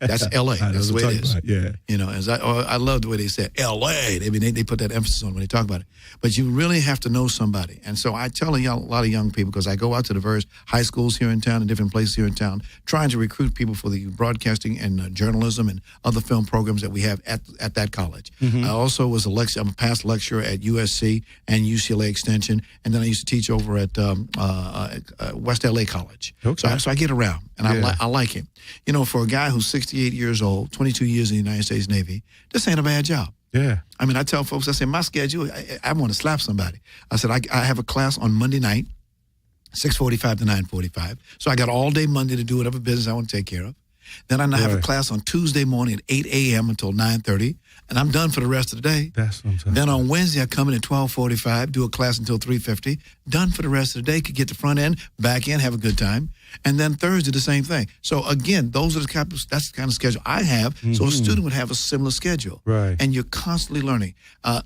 That's L.A. That's the way it is.
Yeah.
You know, I love the way they said L.A. I mean, they put that emphasis on when they talk about it. But you really have to know somebody. And so I tell a lot of young people, because I go out to the various high schools here in town and different places here in town, trying to recruit people for the broadcasting and journalism and other film programs that we have at that college. I also was I'm a past lecturer at USC and UCLA Extension, and then I used to teach over at West L.A. College.
Okay.
So I get around, and I like it. You know, for a guy who's 68 years old, 22 years in the United States Navy, this ain't a bad job.
Yeah.
I mean, I tell folks, I say, my schedule, I want to slap somebody. I said, I have a class on Monday night, 6:45 to 9:45. So I got all day Monday to do whatever business I want to take care of. Then I have a class on Tuesday morning at 8 a.m. until 9:30, and I'm done for the rest of the day.
That's what I'm saying.
Then on Wednesday, I come in at 12:45, do a class until 3:50, done for the rest of the day, could get the front end, back in, have a good time. And then Thursday, the same thing. So again, that's the kind of schedule I have. So a student would have a similar schedule.
Right.
And you're constantly learning.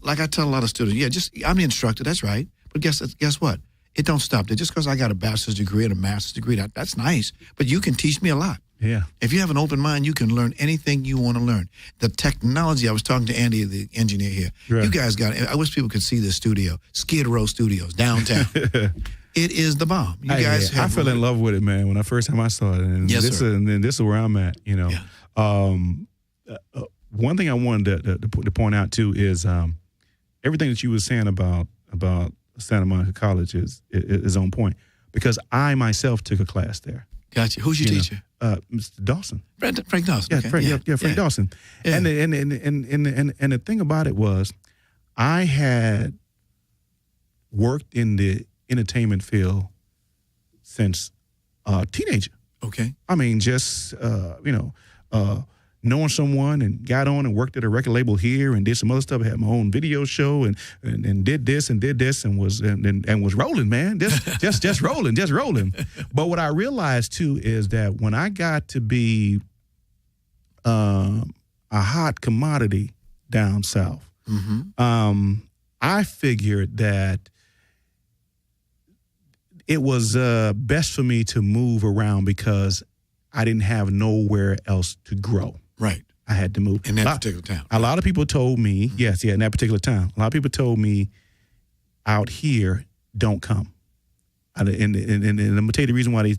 Like I tell a lot of students, I'm the instructor, that's right. But guess what? It don't stop there. Just because I got a bachelor's degree and a master's degree, that's nice. But you can teach me a lot.
Yeah.
If you have an open mind, you can learn anything you want to learn. The technology, I was talking to Andy, the engineer here. Right. You guys I wish people could see this studio, Skidrow Studios, downtown. It is the bomb. You guys
I fell in love with it, man, when I first time I saw it. And
yes,
this
sir.
And this is where I'm at, you know. Yeah. One thing I wanted to point out, too, is everything that you were saying about Santa Monica College is on point, because I myself took a class there.
Gotcha. Who's your teacher?
Mr. Dawson.
Frank Dawson.
Yeah,
okay.
Frank Dawson. Yeah. And the thing about it was, I had worked in the entertainment field since teenager.
Okay.
I mean, just knowing someone and got on and worked at a record label here and did some other stuff. I had my own video show and did this and was rolling, man. Just rolling. But what I realized too is that when I got to be a hot commodity down south, I figured that it was best for me to move around because I didn't have nowhere else to grow.
Right.
I had to move.
In that particular town.
A lot of people told me, in that particular town, a lot of people told me, out here, don't come. And I'm going to tell you the reason why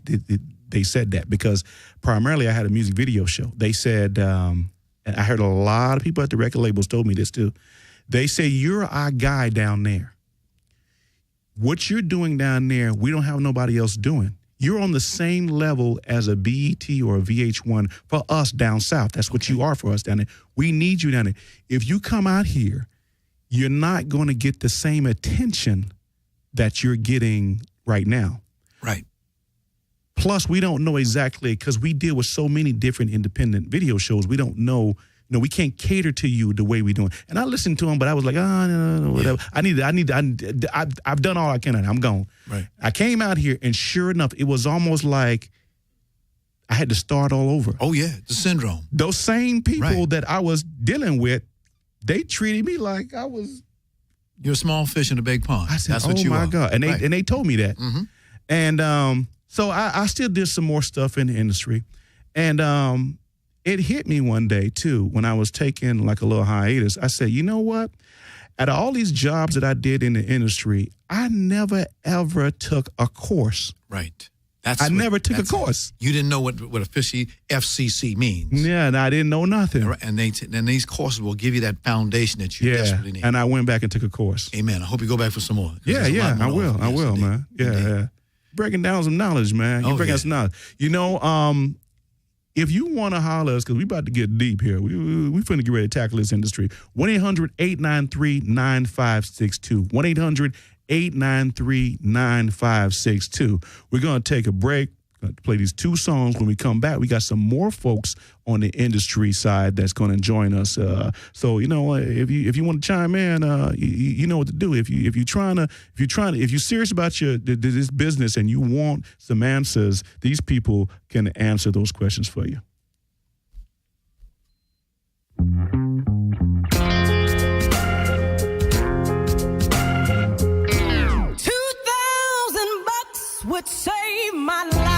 they said that, because primarily I had a music video show. They said, and I heard a lot of people at the record labels told me this too, they say, you're our guy down there. What you're doing down there, we don't have nobody else doing. You're on the same level as a BET or a VH1 for us down south. That's what you are for us down there. We need you down there. If you come out here, you're not going to get the same attention that you're getting right now.
Right.
Plus, we don't know exactly, because we deal with so many different independent video shows, we don't know. No, we can't cater to you the way we're doing. And I listened to him, but I was like, no, whatever. Yeah. I've done all I can. I'm gone.
Right.
I came out here, and sure enough, it was almost like I had to start all over.
Oh, yeah, the syndrome.
Those same people that I was dealing with, they treated me like I was.
You're a small fish in a big pond.
I said,
that's what you are.
Oh, my God. And they told me that.
Mm-hmm.
And so I still did some more stuff in the industry. And it hit me one day, too, when I was taking like a little hiatus. I said, you know what? Out of all these jobs that I did in the industry, I never, ever took a course.
Right. I
never took a course.
You didn't know what officially FCC means.
Yeah, and I didn't know nothing.
And these courses will give you that foundation that you desperately need.
And I went back and took a course.
Amen. I hope you go back for some more.
Yeah, I will. I will, man. Yeah. Breaking down some knowledge, man. You breaking down some knowledge. You know, if you want to holler us, because we about to get deep here. We finna get ready to tackle this industry. 1-800-893-9562. 1-800-893-9562. We're going to take a break. Going to play these two songs. When we come back, we got some more folks on the industry side that's going to join us. So you know, if you want to chime in, you know what to do. If you're serious about this business and you want some answers, these people can answer those questions for you.
$2,000 would save my life.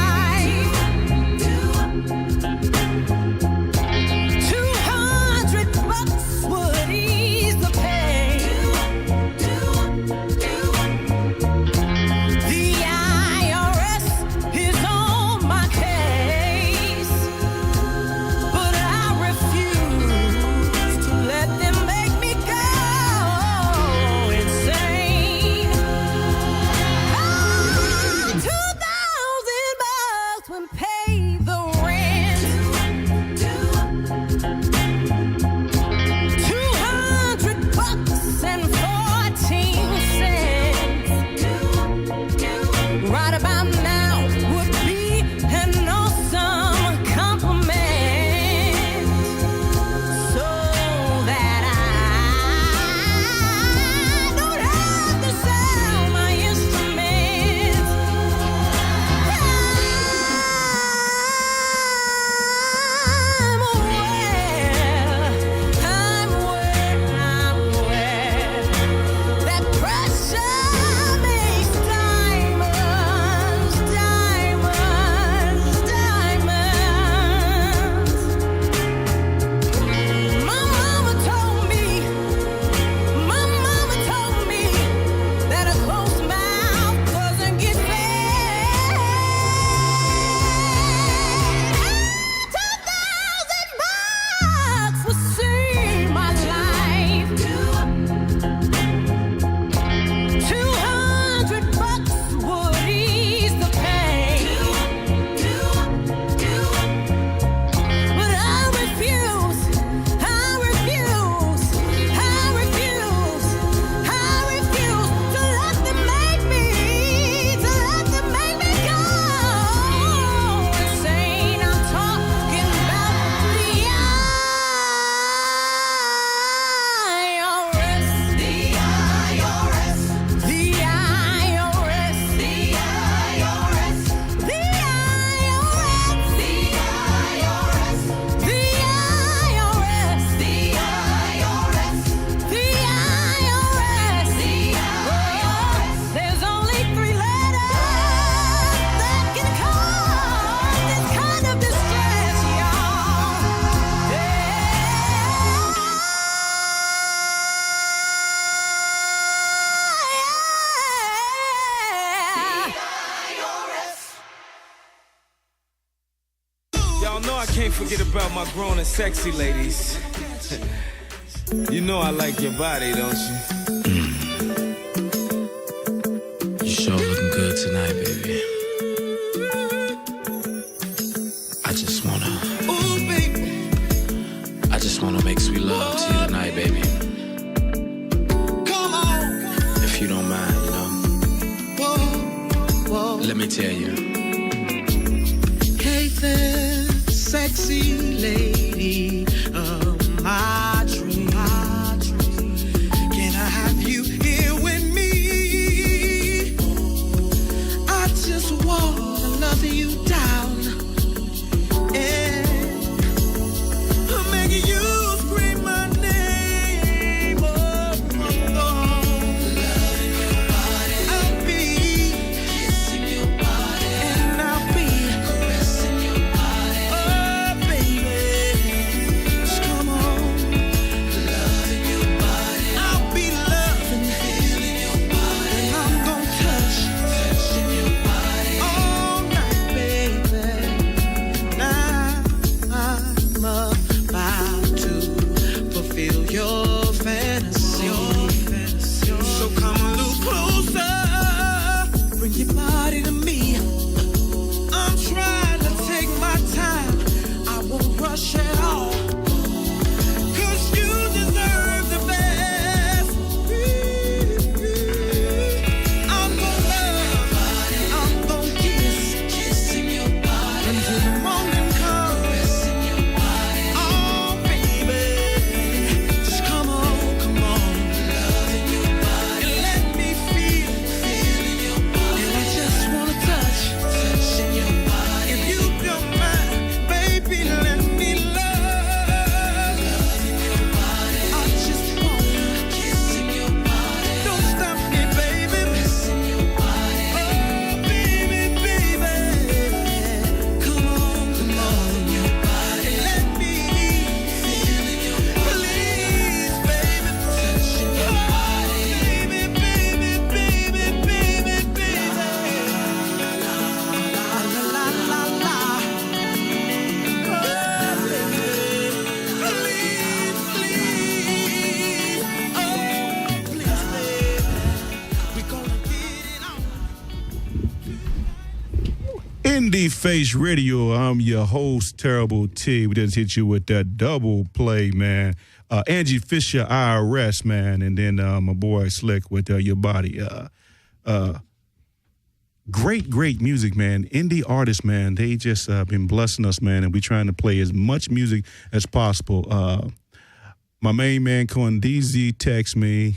Forget about my grown and sexy ladies. You know I like your body, don't you?
You sure looking good tonight, baby. I just wanna make sweet love to you tonight, baby. Come on. If you don't mind, you know. Let me tell you.
Hey there, sexy lady of my dream. Can I have you here with me? I just wanna love you down. And I'm making you scream my name. Oh, loving your body. I'll be kissing your body. And I'll be caressing your body. Oh, baby.
Indie Face Radio. I'm your host, Terrible T. We just hit you with that double play, man. Angie Fisher, IRS, man, and then my boy Slick with Your Body. Great music, man. Indie artists, man, they just been blessing us, man, and we trying to play as much music as possible. My main man, Condeezy, text me.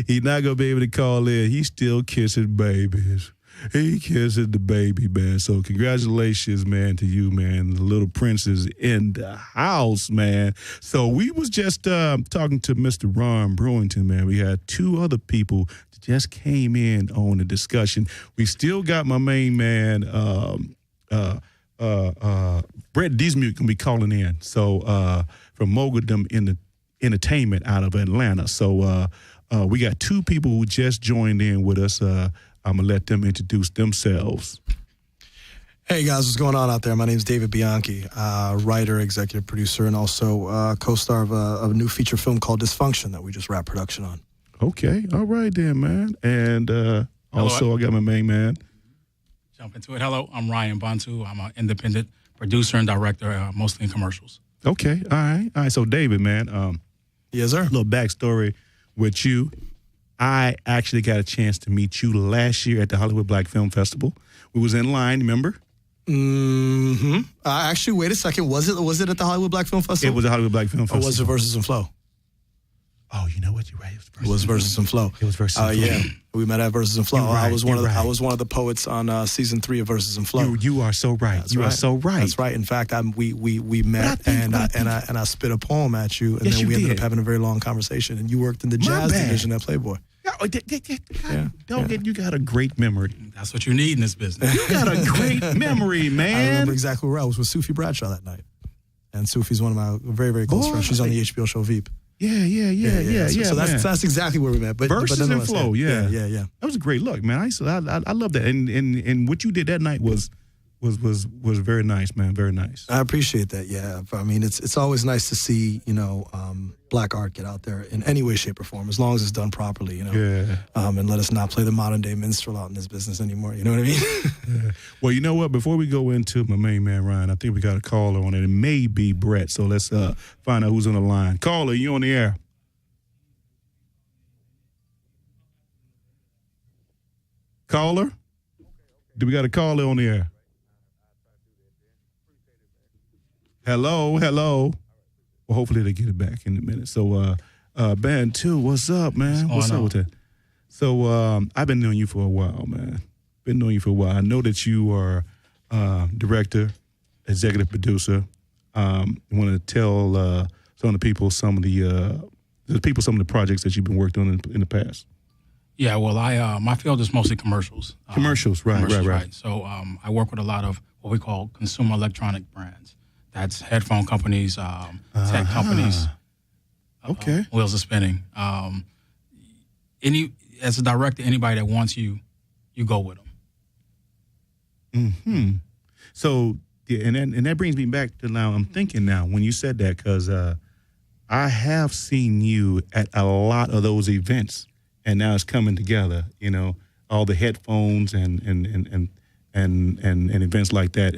He's not going to be able to call in. He's still kissing babies. He kissing the baby, man. So congratulations, man, to you, man. The little prince is in the house, man. So we was just talking to Mr. Ron Brewington, man. We had two other people that just came in on the discussion. We still got my main man, Brett Diesmute, going to be calling in. So from Mogadam Entertainment out of Atlanta. So we got two people who just joined in with us. I'm going to let them introduce themselves.
Hey, guys, what's going on out there? My name is David Bianchi, writer, executive producer, and also co-star of a new feature film called Dysfunction that we just wrapped production on.
Okay. All right, then, man. And also, I got my main man.
Jump into it. Hello, I'm Ryan Bantu. I'm an independent producer and director, mostly in commercials.
Okay. All right. So, David, man.
Yes, sir.
A little backstory with you. I actually got a chance to meet you last year at the Hollywood Black Film Festival. We was in line, remember?
Mm-hmm. Actually, wait a second. Was it at the Hollywood Black Film Festival?
It was the Hollywood Black Film Festival.
Or was it Versus and Flow?
Oh, you know what? You're right.
It was Versus and Flow.
It was Versus and Flow.
Yeah. We met at Versus and Flow.
Right,
I was one of the poets on season 3 of Versus and Flow.
You are so right.
That's right.
Are so right.
That's right. In fact, we met and I spit a poem at you, and
yes,
then we ended
did.
up having a very long conversation. And you worked in the jazz division at Playboy.
You got a great memory.
That's what you need in this business.
You got a great memory, man.
I remember exactly where I was with Sufi Bradshaw that night. And Sufi's one of my very, very close friends. She's on the HBO show Veep.
Yeah.
So that's exactly where we met. But
Versus and Flow, yeah.
That
was a great look, man. I love that. And what you did that night was very nice, man. Very nice.
I appreciate that. Yeah, I mean, it's always nice to see black art get out there in any way, shape, or form, as long as it's done properly.
Yeah.
And let us not play the modern day minstrel out in this business anymore. You know what I mean?
Yeah. Well, you know what? Before we go into my main man Ryan, I think we got a caller on it. It may be Brett. So let's find out who's on the line. Caller, you on the air? Caller? Do we got a caller on the air? Hello. Well, hopefully they get it back in a minute. So, Band 2, what's up, man? What's up with that? So, I've been knowing you for a while, man. I know that you are director, executive producer. I want to tell some of the people some of the projects that you've been working on in the past.
Yeah, well, my field is mostly commercials.
Commercials, right.
So I work with a lot of what we call consumer electronic brands. That's headphone companies, tech companies.
Okay.
Wheels are spinning. As a director, anybody that wants you go with them.
Mm-hmm. So, yeah, and that brings me back to now. I'm thinking now when you said that because I have seen you at a lot of those events, and now it's coming together. All the headphones and events like that,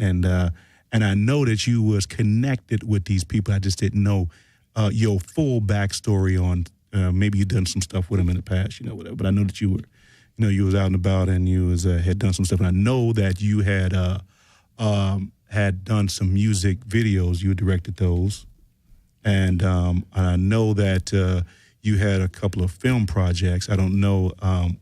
and I know that you was connected with these people. I just didn't know your full backstory on maybe you done some stuff with them in the past, whatever. But I know that you were, you was out and about and you was had done some stuff. And I know that you had done some music videos. You directed those, and I know that you had a couple of film projects. I don't know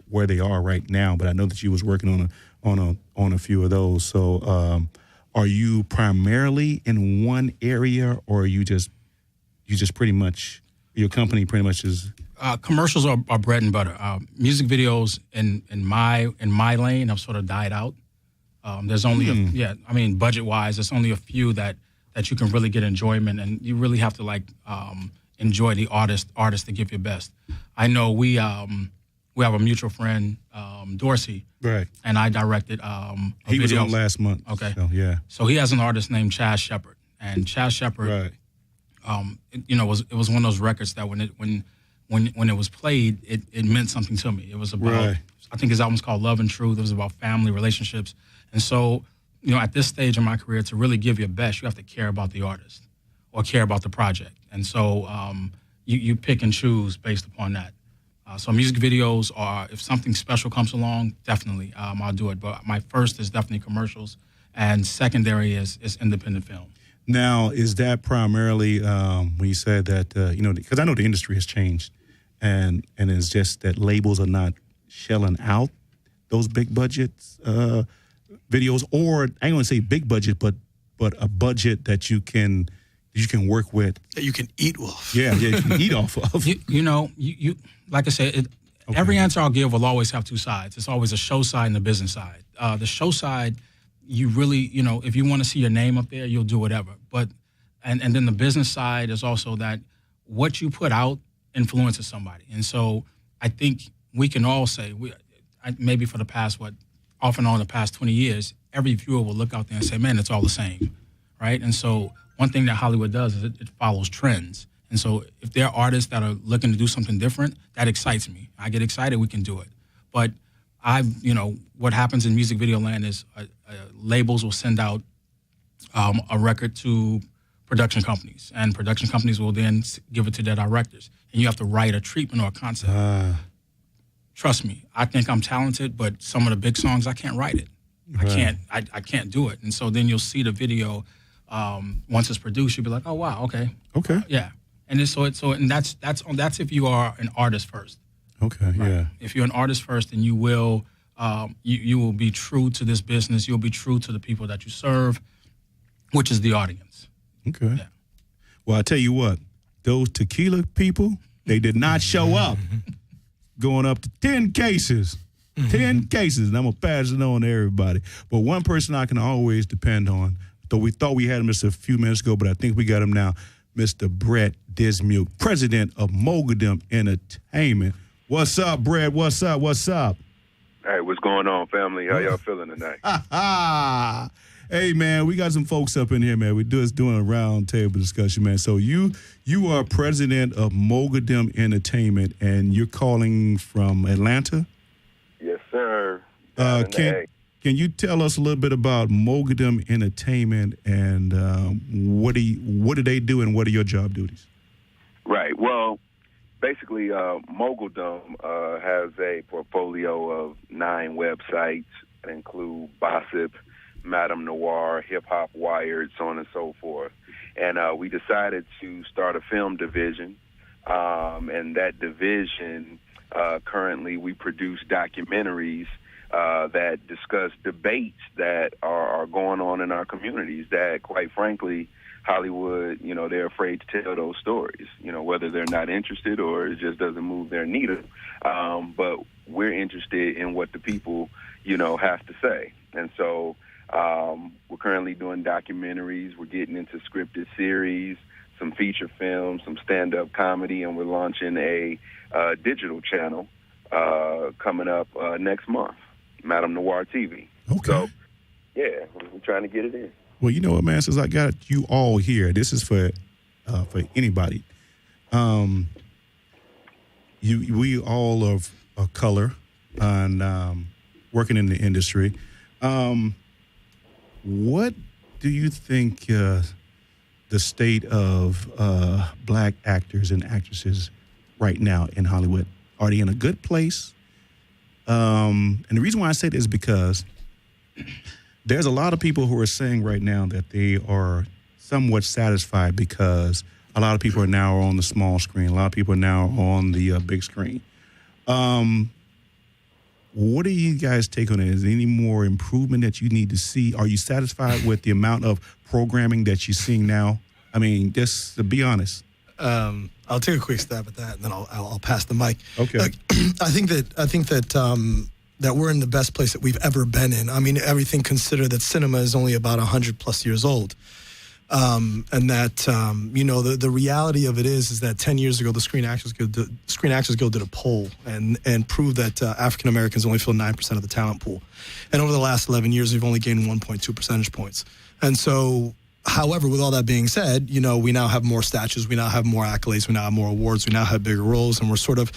where they are right now, but I know that you was working on a few of those. So. Are you primarily in one area, or are you just pretty much your company pretty much is?
Commercials are bread and butter. Music videos in my lane have sort of died out. There's only budget wise, there's only a few that you can really get enjoyment, and you really have to enjoy the artist to give your best. I know we have a mutual friend, Dorsey.
Right.
And I directed
he was on last month.
Okay.
So, yeah.
So he has an artist named Chaz Shepard. And Chaz Shepard,
right.
it was one of those records that when when it was played, it meant something to me. It was about,
Right.
I think his album's called Love and Truth. It was about family relationships. And so, at this stage in my career, to really give your best, you have to care about the artist or care about the project. And so you pick and choose based upon that. So music videos are, if something special comes along, definitely I'll do it. But my first is definitely commercials, and secondary is independent film.
Now, is that primarily when you said that, because I know the industry has changed, and it's just that labels are not shelling out those big budgets videos, or I ain't gonna say big budget, but a budget that you can work with,
that you can eat off.
Yeah, you can eat off of.
You like I said, every answer I'll give will always have two sides. It's always a show side and a business side. The show side, you really, if you want to see your name up there, you'll do whatever. But and then the business side is also that what you put out influences somebody. And so I think we can all say, maybe for the past, off and on the past 20 years, every viewer will look out there and say, man, it's all the same, right? And so one thing that Hollywood does is it follows trends. And so if there are artists that are looking to do something different, that excites me. I get excited, we can do it. But what happens in music video land is labels will send out a record to production companies, and production companies will then give it to their directors. And you have to write a treatment or a concept. Trust me, I think I'm talented, but some of the big songs, I can't write it. Right. I can't do it. And so then you'll see the video once it's produced, you'll be like, oh wow, okay. Yeah. And that's if you are an artist first.
Okay,
right?
yeah.
If you're an artist first, then you will you will be true to this business. You'll be true to the people that you serve, which is the audience.
Okay. Yeah. Well, I tell you what, those tequila people, they did not show up. Going up to 10 cases. 10 cases, and I'm going to pass it on to everybody. But one person I can always depend on, though we thought we had him just a few minutes ago, but I think we got him now, Mr. Brett Dismuke, president of Mogadam Entertainment. What's up, Brett? What's up? What's up?
Hey, what's going on, family? How y'all feeling tonight?
Hey, man, we got some folks up in here, man. We're just doing a round table discussion, man. So you are president of Mogadam Entertainment, and you're calling from Atlanta?
Yes, sir.
Can you tell us a little bit about Mogadam Entertainment and what do they do and what are your job duties?
Right. Well, basically, Mogadam has a portfolio of 9 websites that include Gossip, Madame Noir, Hip Hop Wired, so on and so forth. And we decided to start a film division, and that division, currently we produce documentaries that discuss debates that are going on in our communities that, quite frankly, Hollywood, they're afraid to tell those stories, whether they're not interested or it just doesn't move their needle. But we're interested in what the people, have to say. And so we're currently doing documentaries. We're getting into scripted series, some feature films, some stand-up comedy, and we're launching a digital channel coming up next month, Madame Noir TV.
Okay. So,
yeah, we're trying to get it in.
Well, you know what, man? Since I got you all here, this is for anybody. We all of color and working in the industry. What do you think the state of black actors and actresses right now in Hollywood? Are they in a good place? And the reason why I say this is because there's a lot of people who are saying right now that they are somewhat satisfied because a lot of people are now on the small screen. A lot of people are now on the big screen. What do you guys take on it? Is there any more improvement that you need to see? Are you satisfied with the amount of programming that you're seeing now? I mean, just to be honest.
I'll take a quick stab at that, and then I'll pass the mic.
Okay.
I think that we're in the best place that we've ever been in. I mean, everything considered, that cinema is only about 100+ years old. And that, the reality of it is that 10 years ago, the Screen Actors Guild did a poll and proved that African Americans only fill 9% of the talent pool. And over the last 11 years, we've only gained 1.2 percentage points. And so However, with all that being said, we now have more statues, we now have more accolades, we now have more awards, we now have bigger roles, and we're sort of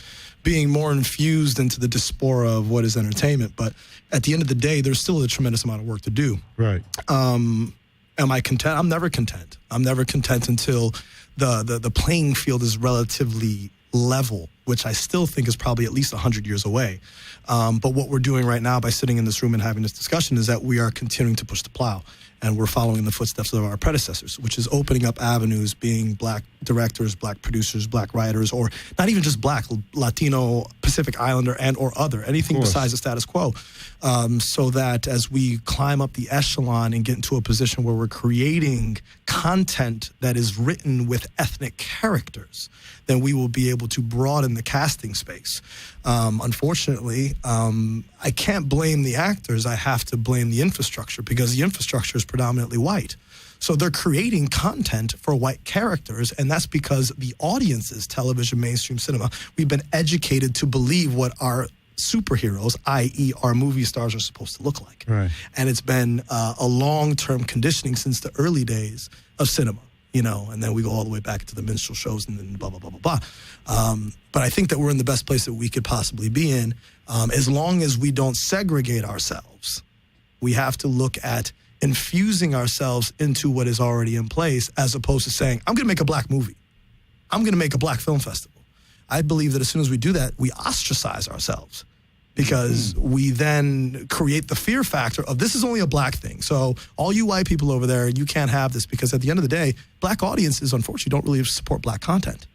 being more infused into the diaspora of what is entertainment. But at the end of the day, there's still a tremendous amount of work to do.
Right.
Am I content? I'm never content. I'm never content until the playing field is relatively level, which I still think is probably at least 100 years away. But what we're doing right now by sitting in this room and having this discussion is that we are continuing to push the plow. And we're following the footsteps of our predecessors, which is opening up avenues, being black directors, black producers, black writers, or not even just black, Latino, Pacific Islander, and or other, anything besides the status quo. So that as we climb up the echelon and get into a position where we're creating content that is written with ethnic characters, then we will be able to broaden the casting space. Unfortunately, I can't blame the actors. I have to blame the infrastructure, because the infrastructure is predominantly white. So they're creating content for white characters, and that's because the audiences, television, mainstream cinema, we've been educated to believe what our superheroes, i.e. our movie stars, are supposed to look like.
Right.
And it's been a long-term conditioning since the early days of cinema. And then we go all the way back to the minstrel shows and then blah, blah, blah, blah, blah. But I think that we're in the best place that we could possibly be in, as long as we don't segregate ourselves. We have to look at infusing ourselves into what is already in place, as opposed to saying, I'm going to make a black movie. I'm going to make a black film festival. I believe that as soon as we do that, we ostracize ourselves, because we then create the fear factor of this is only a black thing. So all you white people over there, you can't have this, because at the end of the day, black audiences, unfortunately, don't really support black content.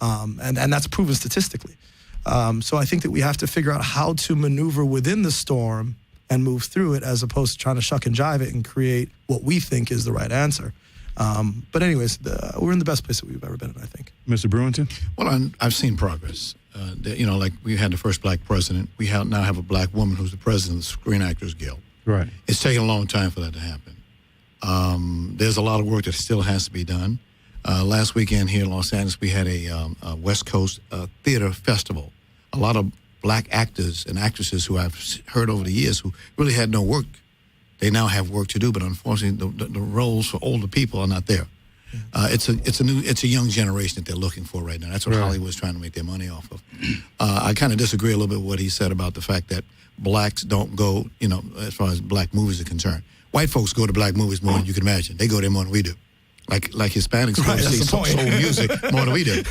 And that's proven statistically. So I think that we have to figure out how to maneuver within the storm and move through it, as opposed to trying to shuck and jive it and create what we think is the right answer. But anyways, we're in the best place that we've ever been in, I think.
Mr. Brewington?
Well, I've seen progress. Like we had the first black president. We now have a black woman who's the president of the Screen Actors Guild.
Right.
It's taken a long time for that to happen. There's a lot of work that still has to be done. Last weekend here in Los Angeles, we had a West Coast theater festival. A lot of black actors and actresses who I've heard over the years who really had no work. They now have work to do, but unfortunately, the roles for older people are not there. It's a young generation that they're looking for right now. That's what Hollywood's trying to make their money off of. I kind of disagree a little bit with what he said about the fact that blacks don't go, as far as black movies are concerned. White folks go to black movies more than you can imagine. They go there more than we do. Like Hispanics go to see soul music more than we do.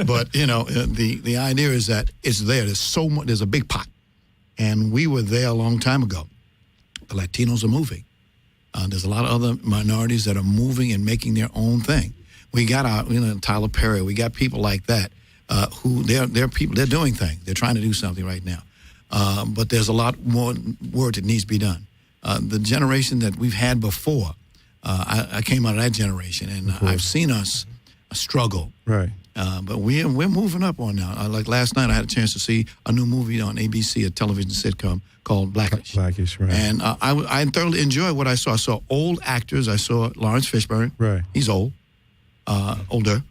But the idea is that it's there. There's so much. There's a big pot, and we were there a long time ago. The Latinos are moving. There's a lot of other minorities that are moving and making their own thing. We got Tyler Perry. We got people like that who they're people. They're doing things. They're trying to do something right now. But there's a lot more work that needs to be done. The generation that we've had before. I came out of that generation, and I've seen us struggle.
Right.
But we're moving up on now. Like last night, I had a chance to see a new movie on ABC, a television sitcom called Blackish.
Blackish, right.
And I thoroughly enjoyed what I saw. I saw old actors. I saw Lawrence Fishburne.
Right.
He's older.
Because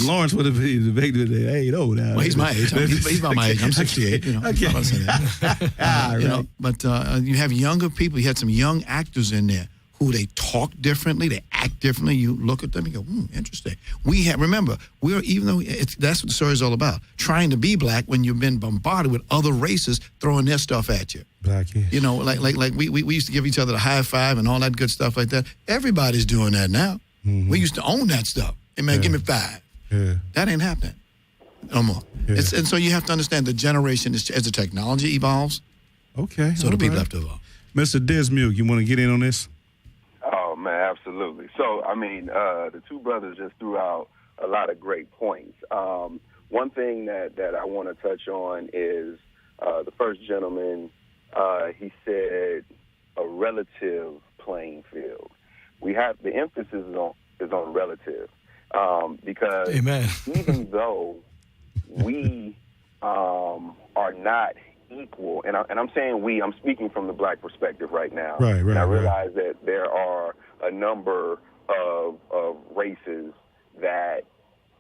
Lawrence would have been debated that they ain't old now.
Well, he's my age. He's about my age. I'm 68.
Okay.
I'm not saying that. But you have younger people. You had some young actors in there who they talk differently, they act differently. You look at them and go, interesting. Remember, even though that's what the story is all about, trying to be black when you've been bombarded with other races throwing their stuff at you.
Blackish.
Like we used to give each other the high five and all that good stuff like that. Everybody's doing that now. Mm-hmm. We used to own that stuff. Hey, man, give me five.
Yeah.
That ain't happening no more. Yeah. And so you have to understand the generation, as the technology evolves, so the people have to evolve.
Mr. Dismuke, you want to get in on this?
Oh, man, absolutely. So, the two brothers just threw out a lot of great points. One thing that I want to touch on is the first gentleman, he said a relative playing field. We have the emphasis is on relative because
Amen.
Even though we are not equal, and I'm saying we, I'm speaking from the black perspective right now.
Right,
and I realize that there are a number of races that,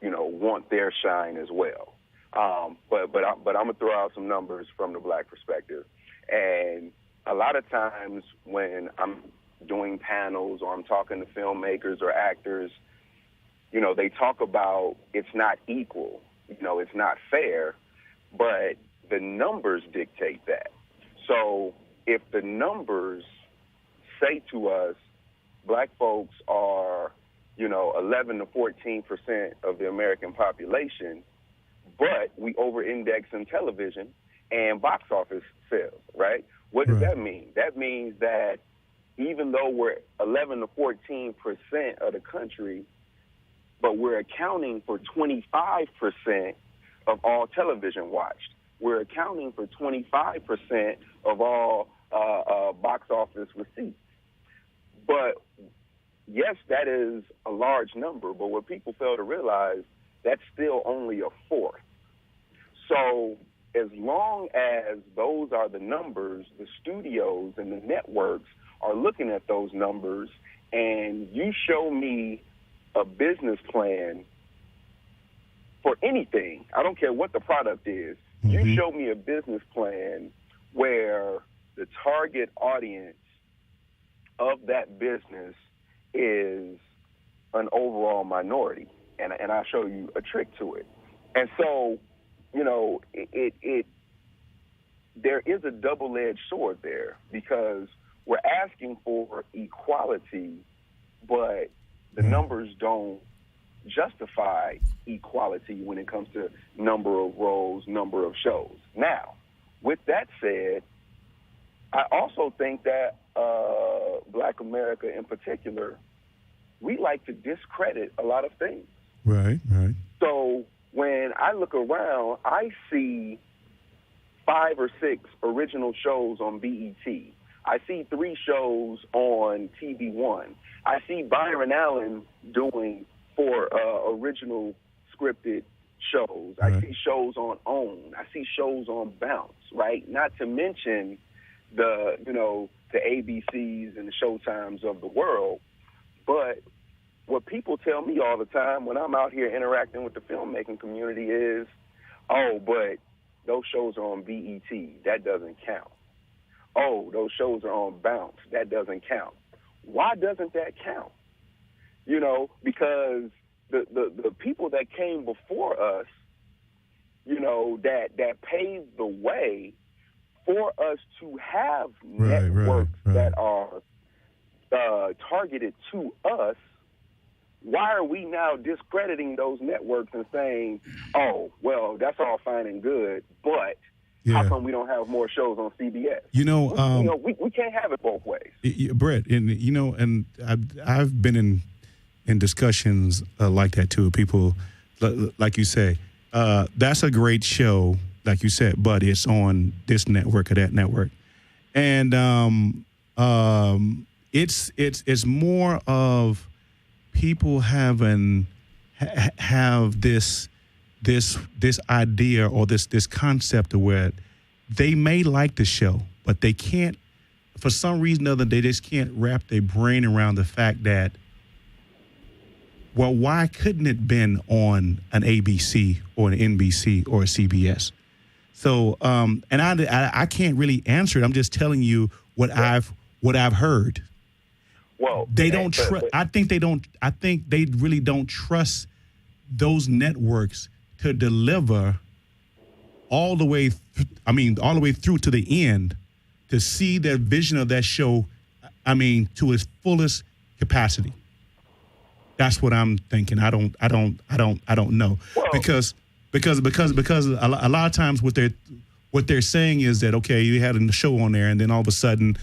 want their shine as well. But I'm gonna throw out some numbers from the black perspective. And a lot of times when I'm doing panels or I'm talking to filmmakers or actors, you know, they talk about it's not equal, you know, it's not fair, but the numbers dictate that. So if the numbers say to us, black folks are, you know, 11 to 14% of the American population, but we over-index in television and box office sales, right? What does that mean? That means that even though we're 11 to 14% of the country, but we're accounting for 25% of all television watched. We're accounting for 25% of all box office receipts. But yes, that is a large number, but what people fail to realize, that's still only a fourth. So as long as those are the numbers, the studios and the networks are looking at those numbers, and you show me a business plan for anything, I don't care what the product is, you show me a business plan where the target audience of that business is an overall minority, and I'll show you a trick to it. And so, you know, there is a double-edged sword there, because we're asking for equality, but the numbers don't justify equality when it comes to number of roles, number of shows. Now, with that said, I also think that Black America in particular, we like to discredit a lot of things.
Right.
So when I look around, I see 5 or 6 original shows on BET. I see 3 shows on TV One. I see Byron Allen doing 4 original scripted shows. I see shows on OWN. I see shows on Bounce, right? Not to mention the ABCs and the Showtimes of the world. But what people tell me all the time when I'm out here interacting with the filmmaking community is, oh, but those shows are on BET. That doesn't count. Oh, those shows are on Bounce. That doesn't count. Why doesn't that count? You know, because the people that came before us, you know, that paved the way for us to have networks that are targeted to us. Why are we now discrediting those networks and saying, oh, well, that's all fine and good, but how come we don't have more shows on CBS? We can't have it both ways.
Brett, and I've been in discussions like that too. People, like you say, that's a great show, like you said, but it's on this network or that network, and it's more of people have this idea or this concept of where they may like the show, but they can't, for some reason or other, they just can't wrap their brain around the fact that, well, why couldn't it been on an ABC or an NBC or a CBS? So, and I can't really answer it. I'm just telling you what I've heard.
Well,
they don't trust. I think they really don't trust those networks to deliver all the way. All the way through to the end, to see their vision of that show. To its fullest capacity. That's what I'm thinking. I don't know. Whoa. because a lot of times what they're saying is that, okay, you had a show on there and then all of a sudden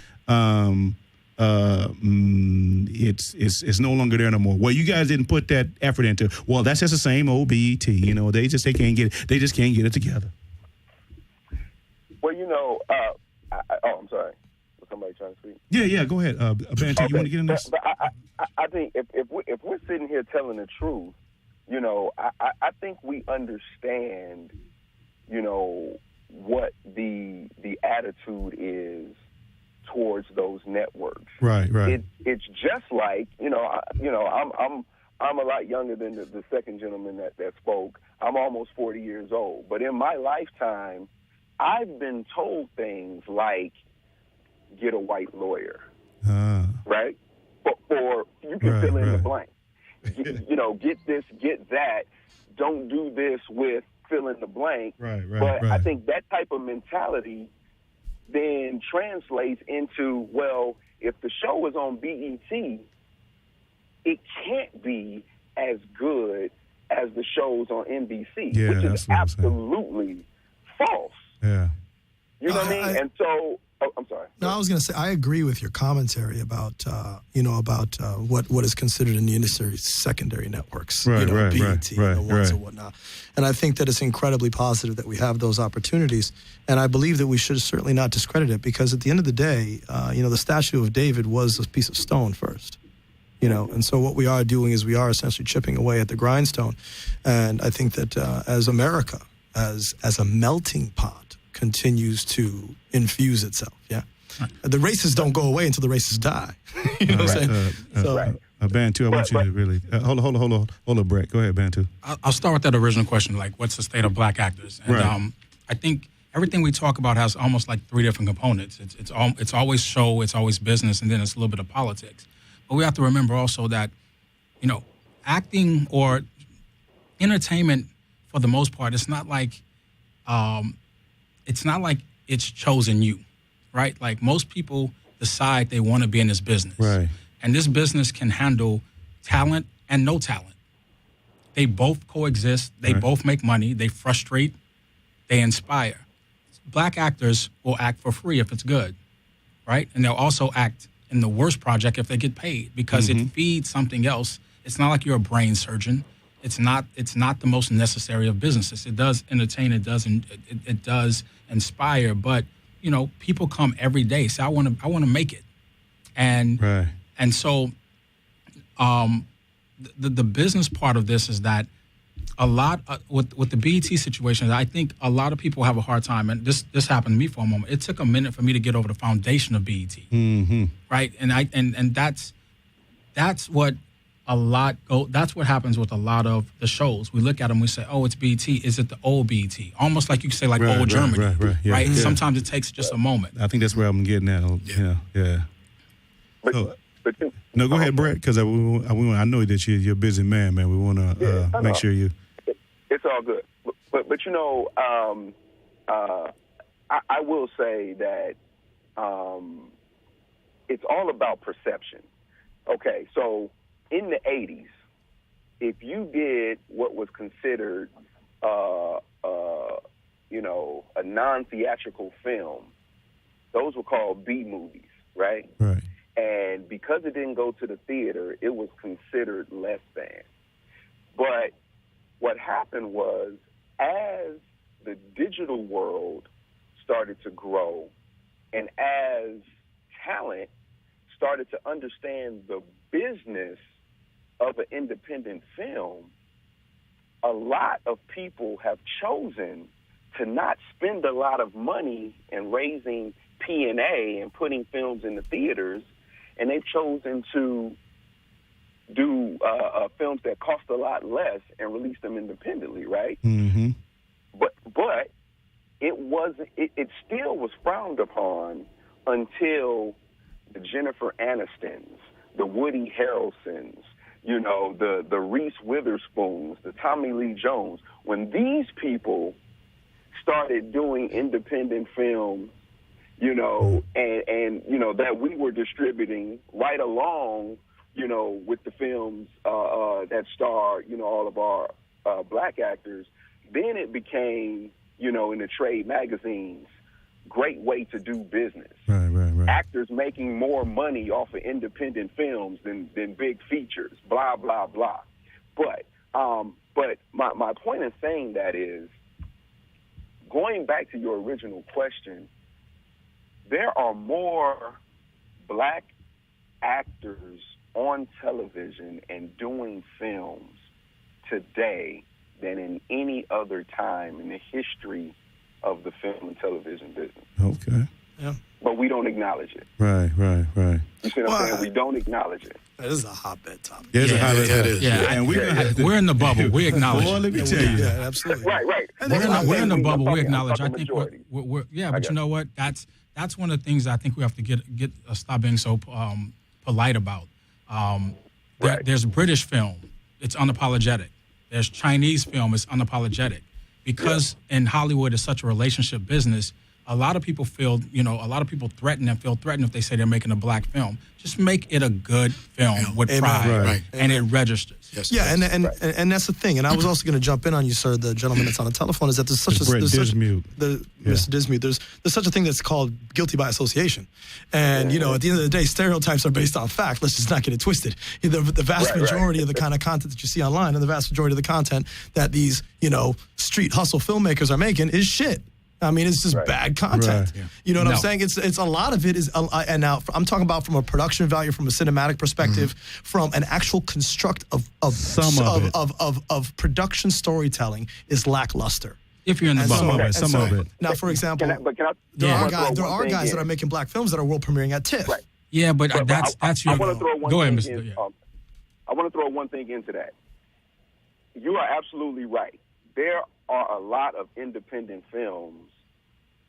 it's no longer there no more. Well, you guys didn't put that effort into. Well, that's just the same old BET. You know, they just can't get it together.
Well, I'm sorry. Was somebody trying to speak?
Yeah. Go ahead, Banter. You want to get in this?
But I think if we're sitting here telling the truth, I think we understand, what the attitude is towards those networks.
Right.
It's just like, I'm a lot younger than the second gentleman that spoke. I'm almost 40 years old. But in my lifetime, I've been told things like, get a white lawyer. right? Or you can fill in the blank. Get this, get that. Don't do this with fill in the blank. But I think that type of mentality then translates into, well, if the show is on BET, it can't be as good as the shows on NBC, which is absolutely false.
Yeah.
You know what I mean? And so, I'm sorry.
No, I was going to say, I agree with your commentary about, what is considered in the industry secondary networks, BET, the ones and whatnot. And I think that it's incredibly positive that we have those opportunities. And I believe that we should certainly not discredit it, because at the end of the day, the statue of David was a piece of stone first. And so what we are doing is we are essentially chipping away at the grindstone. And I think that as America, as a melting pot, continues to infuse itself, the races don't go away until the races die. You know what I'm saying?
Bantu, I want you to really hold on, Brett. Go ahead, Bantu.
I'll start with that original question, like what's the state of black actors? And I think everything we talk about has almost like three different components. It's always show, it's always business, and then it's a little bit of politics. But we have to remember also that, acting or entertainment, for the most part, it's not like it's chosen you, right? Like most people decide they want to be in this business,
right?
And this business can handle talent and no talent. They both coexist. They both make money. They frustrate. They inspire. Black actors will act for free if it's good, right? And they'll also act in the worst project if they get paid, because it feeds something else. It's not like you're a brain surgeon. It's not the most necessary of businesses. It does entertain. It does inspire. But people come every day. Say, I want to make it, and so the business part of this is that a lot with the BET situation, I think a lot of people have a hard time, and this happened to me for a moment. It took a minute for me to get over the foundation of BET, right? And that's what that's what happens with a lot of the shows. We look at them, we say, oh, it's BET. Is it the old BET? Almost like you could say like old Germany, right? And sometimes it takes just a moment.
I think that's where I'm getting at. Yeah. No, go ahead, Brett, because I know that you're a busy man, man. We want to make sure you.
It's all good, but I will say that it's all about perception. Okay, so in the 80s, if you did what was considered a non-theatrical film, those were called B movies, right?
Right.
And because it didn't go to the theater, it was considered less than. But what happened was, as the digital world started to grow, and as talent started to understand the business of an independent film, a lot of people have chosen to not spend a lot of money in raising P&A and putting films in the theaters, and they've chosen to do films that cost a lot less and release them independently, right?
Mm-hmm.
But it still was frowned upon until the Jennifer Anistons, the Woody Harrelsons, the Reese Witherspoons, the Tommy Lee Jones. When these people started doing independent films, and that we were distributing right along, with the films that star, all of our black actors, then it became, in the trade magazines, great way to do business.
Right.
Actors making more money off of independent films than big features, blah, blah, blah. But my point in saying that is, going back to your original question, there are more black actors on television and doing films today than in any other time in the history of the film and television business.
Okay.
Yeah.
But we don't acknowledge it.
Right.
You see what I'm saying? We don't acknowledge it.
That is a hotbed topic.
Yeah, it's a hotbed topic.
Yeah,
and
we're in the bubble. We acknowledge
it. Let me tell you.
Yeah, absolutely.
Right.
We're in the bubble. We acknowledge. I think we're but you know what? That's one of the things I think we have to get stop being so polite about. There's British film, it's unapologetic. There's Chinese film, it's unapologetic. Because in Hollywood it's such a relationship business, a lot of people feel, a lot of people threaten and feel threatened if they say they're making a black film. Just make it a good film with pride, and it registers.
Yes, yeah, and that's the thing. And I was also going to jump in on you, sir, the gentleman that's on the telephone, is that there's such
Mr.
Dismute. There's such a thing that's called guilty by association. And, at the end of the day, stereotypes are based on fact. Let's just not get it twisted. The vast majority of the kind of content that you see online and the vast majority of the content that these, street hustle filmmakers are making is shit. I mean, it's just bad content. Right. You know what I'm saying? It's a lot of it is, and now I'm talking about from a production value, from a cinematic perspective, from an actual construct of production storytelling is lackluster.
If you're in the
some of it.
Now, for example, there are guys that are making black films that are world premiering at TIFF.
Right.
Yeah, but that's your.
I want to throw one
Go ahead,
thing
Mr.
I want to throw one thing into that. You are absolutely right. There are a lot of independent films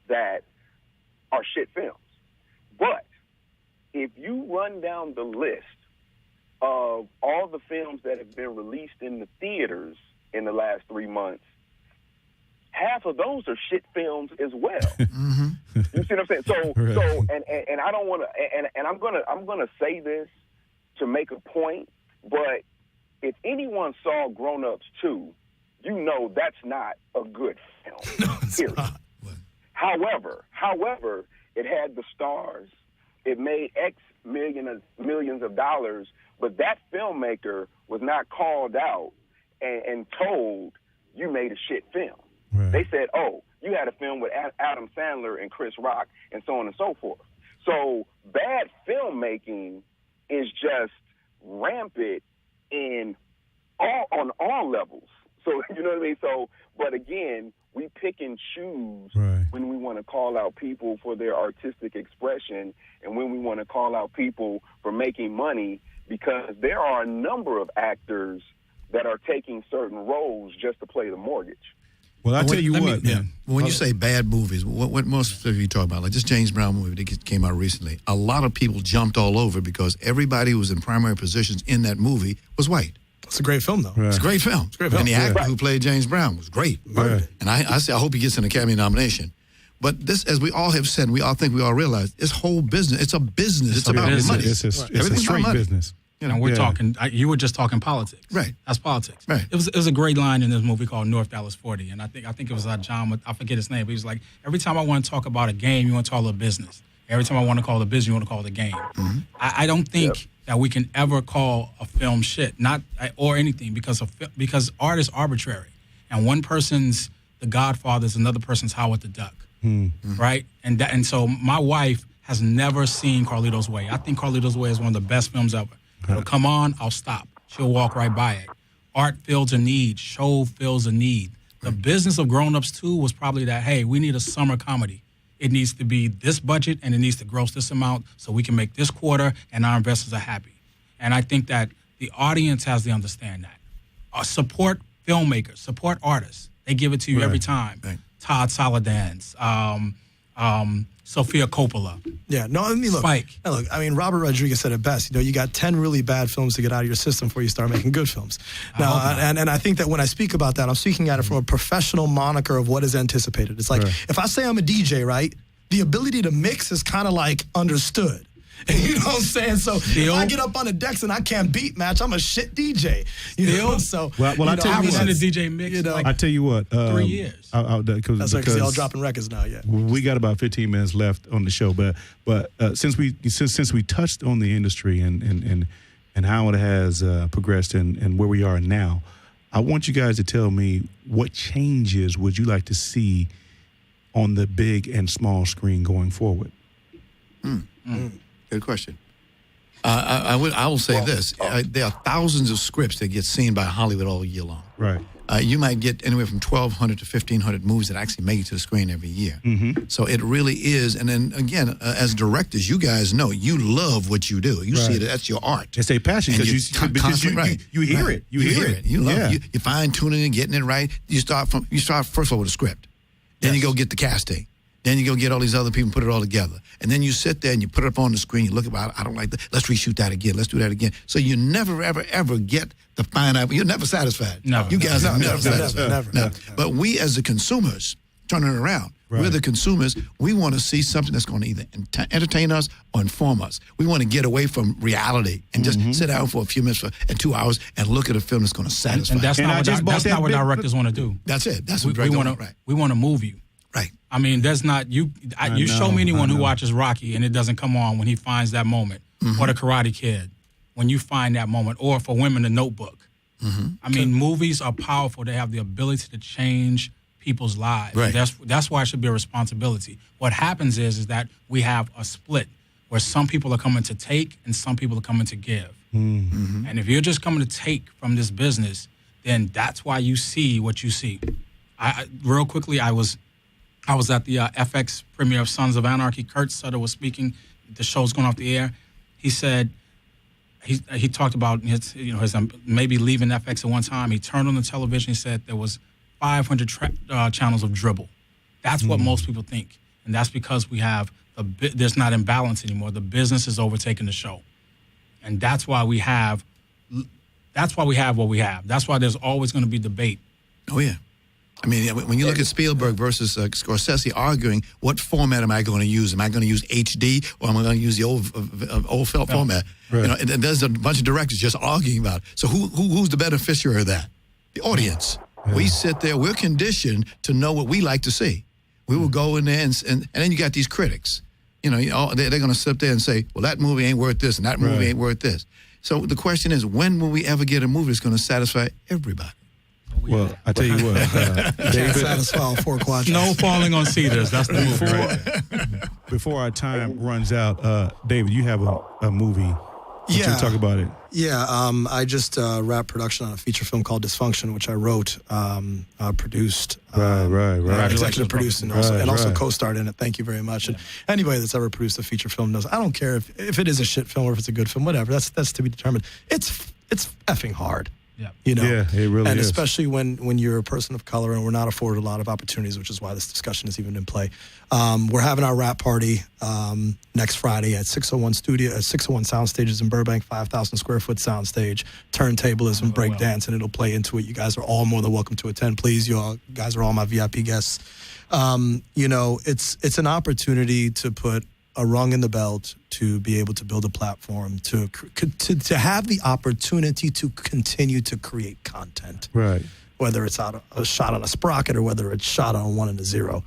that are shit films. But if you run down the list of all the films that have been released in the theaters in the last 3 months, half of those are shit films as well.
Mm-hmm.
You see what I'm saying? So and I don't want to, and I'm gonna say this to make a point, but if anyone saw Grown Ups 2, you know that's not a good film.
No, it's not.
However, it had the stars. It made X millions of dollars, but that filmmaker was not called out and told you made a shit film.
Right.
They said, oh, you had a film with Adam Sandler and Chris Rock and so on and so forth. So bad filmmaking is just rampant on all levels. So, you know what I mean? So, but again, we pick and choose when we want to call out people for their artistic expression and when we want to call out people for making money, because there are a number of actors that are taking certain roles just to play the mortgage.
Well, I tell you what, man.
When you say bad movies, what most of you talk about, like this James Brown movie that came out recently, a lot of people jumped all over because everybody who was in primary positions in that movie was white.
It's a great film, though.
It's a great film. And the actor who played James Brown was great. And I say, I hope he gets an Academy nomination. But this, as we all have said, we all think we all realize, this whole business, it's a business. It's about money.
It's a straight business.
And we're talking, you were just talking politics.
Right.
That's politics.
Right.
It was a great line in this movie called North Dallas 40. And I think it was John, I forget his name, but he was like, every time I want to talk about a game, you want to call it a business. Every time I want to call it a business, you want to call it a game.
Mm-hmm.
I don't think that we can ever call a film shit, or anything, because art is arbitrary. And one person's The Godfather is another person's Howard the Duck.
Mm-hmm.
Right? And so my wife has never seen Carlito's Way. I think Carlito's Way is one of the best films ever. It'll come on, I'll stop. She'll walk right by it. Art fills a need. Show fills a need. The business of Grown Ups 2 was probably that, hey, we need a summer comedy. It needs to be this budget and it needs to gross this amount so we can make this quarter and our investors are happy. And I think that the audience has to understand that. Support filmmakers, support artists. They give it to you every time. Right. Todd Solondz, Sofia Coppola.
Yeah, no, I mean, look,
Spike.
Look, I mean, Robert Rodriguez said it best. You got 10 really bad films to get out of your system before you start making good films. Now, and I think that when I speak about that, I'm speaking at it from a professional moniker of what is anticipated. It's like, if I say I'm a DJ, right, the ability to mix is kind of like understood. You know what I'm saying? So if I get up on the decks and I can't beat match, I'm a shit DJ. You know? So
well, I tell you what,
the DJ mix.
I tell you what,
3 years.
That's right, because they're all dropping records now. Yeah,
we got about 15 minutes left on the show, but since we touched on the industry and how it has progressed and where we are now, I want you guys to tell me what changes would you like to see on the big and small screen going forward.
Good question. I will say this. There are thousands of scripts that get seen by Hollywood all year long.
Right.
You might get anywhere from 1,200 to 1,500 movies that actually make it to the screen every year.
Mm-hmm.
So it really is. And then, again, as directors, you guys know, you love what you do. You see that that's your art.
It's a passion because you hear it. You hear it.
You love it. You fine-tuning and getting it right. You start first of all with a script. Then you go get the casting. Then you go get all these other people and put it all together. And then you sit there and you put it up on the screen. You look about, I don't like that. Let's reshoot that again. Let's do that again. So you never, ever, ever get the finite. You're never satisfied.
No.
You guys are never satisfied. Never. But we as the consumers, turning it around, we're the consumers. We want to see something that's going to either entertain us or inform us. We want to get away from reality and just sit down for a few minutes and 2 hours and look at a film that's going to satisfy.
And that's not what directors want to do.
That's it. That's what
we want to. We want to move you.
Right.
I mean, there's not you show me anyone who watches Rocky and it doesn't come on when he finds that moment, or The Karate Kid, when you find that moment, or for women, The Notebook. I mean, movies are powerful. They have the ability to change people's lives.
Right.
That's why it should be a responsibility. What happens is that we have a split where some people are coming to take and some people are coming to give. And if you're just coming to take from this business, then that's why you see what you see. Real quickly, I was at the FX premiere of Sons of Anarchy. Kurt Sutter was speaking. The show's going off the air. He said he talked about his maybe leaving FX at one time. He turned on the television. He said there was 500 channels of dribble. That's what most people think, and that's because we have there's not imbalance anymore. The business is overtaking the show, and that's why we have what we have. That's why there's always going to be debate.
Oh yeah. I mean, when you look at Spielberg versus Scorsese arguing, what format am I going to use? Am I going to use HD or am I going to use the old felt format? Right. And there's a bunch of directors just arguing about it. So who's the beneficiary of that? The audience. Yeah. We sit there. We're conditioned to know what we like to see. We will go in there, and then you got these critics. They're going to sit there and say, well, that movie ain't worth this and that movie ain't worth this. So the question is, when will we ever get a movie that's going to satisfy everybody?
Well, I tell you what,
David, satisfy all four quadrants.
No falling on cedars. That's the movie right.
Before our time runs out, David, you have a movie. You talk about it.
Yeah, I just wrapped production on a feature film called Dysfunction, which I wrote, produced, executive produced, and also co-starred in it. Thank you very much. And anybody that's ever produced a feature film knows. I don't care if it is a shit film or if it's a good film, whatever. That's to be determined. It's effing hard.
Yeah, it really is.
And especially when you're a person of color and we're not afforded a lot of opportunities, which is why this discussion is even in play. We're having our rap party next Friday at 601 Sound Stages in Burbank, 5,000 square foot sound stage, turntablism, break dance, and it'll play into it. You guys are all more than welcome to attend. Please, you guys are all my VIP guests. It's an opportunity to put a rung in the belt to be able to build a platform, to have the opportunity to continue to create content.
Right.
Whether it's a shot on a sprocket or whether it's shot on a 1 and a 0,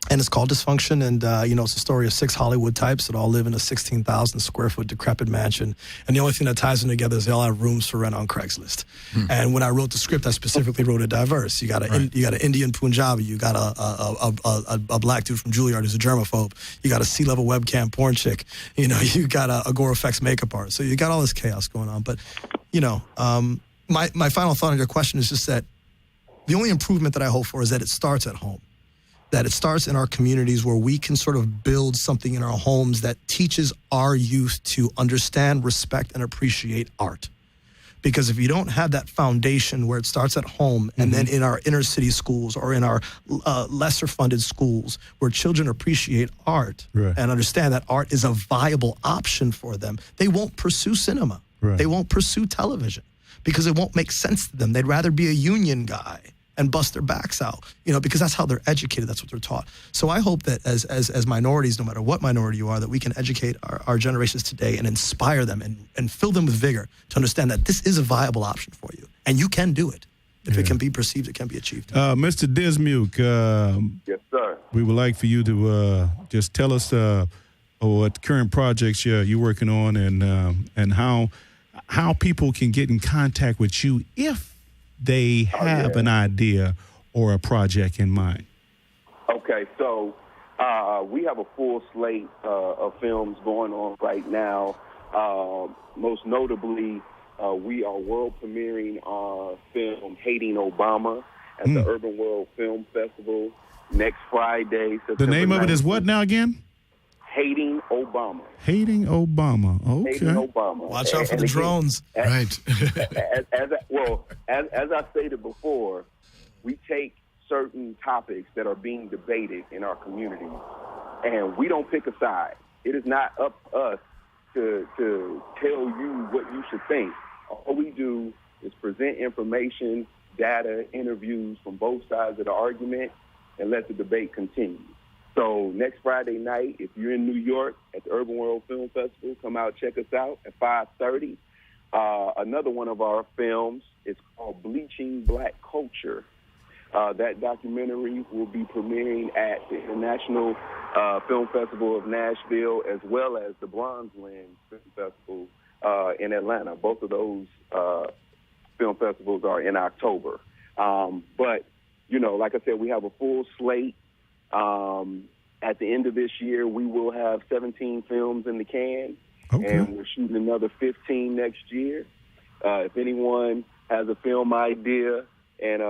and it's called Dysfunction, and it's a story of 6 Hollywood types that all live in a 16,000 square foot decrepit mansion, and the only thing that ties them together is they all have rooms for rent on Craigslist. And when I wrote the script, I specifically wrote it diverse. You got an Indian Punjabi, you got a black dude from Juilliard who's a germaphobe, you got a C-level webcam porn chick, you got a Gore-Effects makeup artist, so you got all this chaos going on. But my final thought on your question is just that the only improvement that I hope for is that it starts at home. That it starts in our communities where we can sort of build something in our homes that teaches our youth to understand, respect, and appreciate art. Because if you don't have that foundation where it starts at home and then in our inner city schools or in our lesser funded schools where children appreciate art and understand that art is a viable option for them, they won't pursue cinema. They won't pursue television because it won't make sense to them. They'd rather be a union guy and bust their backs out, because that's how they're educated. That's what they're taught. So I hope that as minorities, no matter what minority you are, that we can educate our generations today and inspire them and fill them with vigor to understand that this is a viable option for you. And you can do it. If it can be perceived, it can be achieved.
Mr. Dismuke,
yes, sir.
We would like for you to just tell us what current projects you're working on and how people can get in contact with you if they have an idea or a project in mind.
Okay, so we have a full slate of films going on right now. Most notably, we are world premiering our film Hating Obama at the Urban World Film Festival next Friday, September
The name of
19th.
it is what now again?
Hating Obama.
Hating Obama. Okay.
Hating Obama.
Watch out for the drones.
As I stated before, we take certain topics that are being debated in our community, and we don't pick a side. It is not up to us to tell you what you should think. All we do is present information, data, interviews from both sides of the argument, and let the debate continue. So next Friday night, if you're in New York at the Urban World Film Festival, come out, check us out at 5:30. Another one of our films is called Bleaching Black Culture. That documentary will be premiering at the International Film Festival of Nashville, as well as the Bronze Lens Film Festival in Atlanta. Both of those film festivals are in October. But, you know, like I said, we have a full slate. At the end of this year, we will have 17 films in the can, and we're shooting another 15 next year. If anyone has a film idea and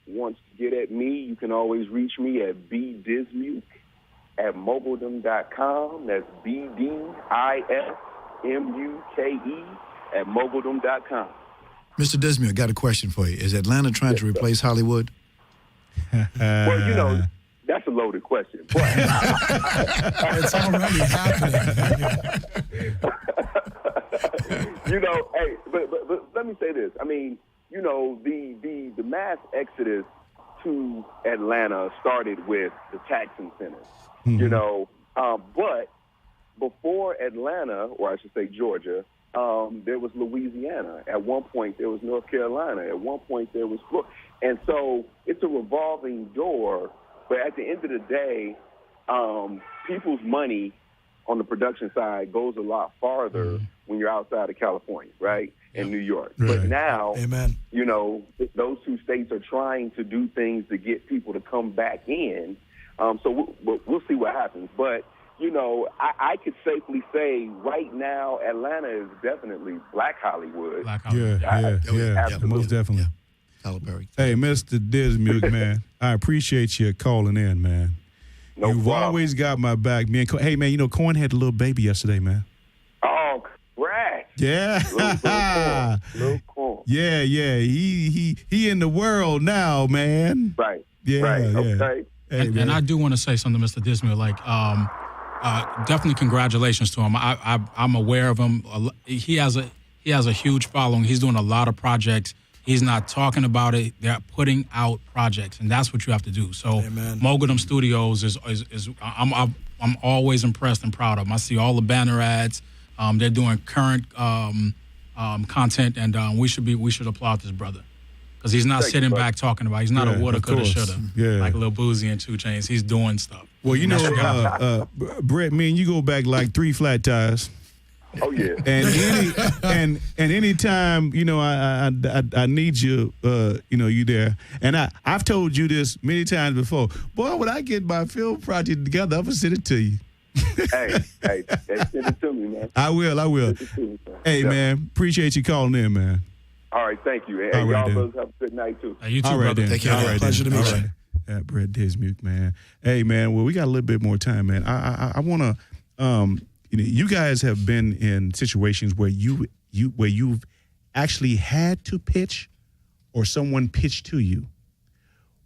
wants to get at me, you can always reach me at bdismuke@moguldom.com. That's BDISMUKE@moguldom.com.
Mr. Dismuke, I got a question for you. Is Atlanta trying to replace Hollywood?
Well, you know, that's a loaded question. But
it's already happening.
You know, hey, but let me say this. I mean, you know, the mass exodus to Atlanta started with the tax incentives, you know, but before Atlanta, or I should say Georgia, there was Louisiana. At one point, there was North Carolina. At one point, there was Florida. And so it's a revolving door. But at the end of the day, people's money on the production side goes a lot farther when you're outside of California, right, and New York. Right. But now, you know, those two states are trying to do things to get people to come back in. So we'll see what happens. But, you know, I could safely say right now Atlanta is definitely Black Hollywood.
Yeah, most definitely. Hey, Mr. Dismuke, man, I appreciate you calling in, man. You've always got my back, man. Hey, man, you know, Cohen had a little baby yesterday, man.
Oh, right.
Yeah.
Little Cohen.
Yeah. He in the world now, man.
Right.
Yeah.
Right.
Yeah.
Okay.
Hey,
and I do want to say something to Mr. Dismuke. Like, definitely congratulations to him. I'm aware of him. He has a huge following. He's doing a lot of projects. He's not talking about it. They're putting out projects, and that's what you have to do. So, Moguldom Studios is I'm always impressed and proud of them. I see all the banner ads. They're doing current content, and we should applaud this brother because he's not sitting back talking about. He's not a woulda, coulda, shoulda like Lil Boozy and 2 Chainz. He's doing stuff.
Well, you know, Brett, me and you go back like 3 flat tires.
Oh yeah.
And anytime, you know, I need you, you know, you there. And I've told you this many times before. Boy, when I get my film project together, I'm gonna send it to you.
hey, send it to me, man.
I will. Hey, man, appreciate you calling in, man.
All right, thank you. Hey,
right,
y'all brothers have a good night too.
You too,
all right,
brother.
Take care.
All right, pleasure to meet you.
Brett Dismuke, man. Hey, man. Well, we got a little bit more time, man. I want to. You know, you guys have been in situations where you've actually had to pitch, or someone pitched to you.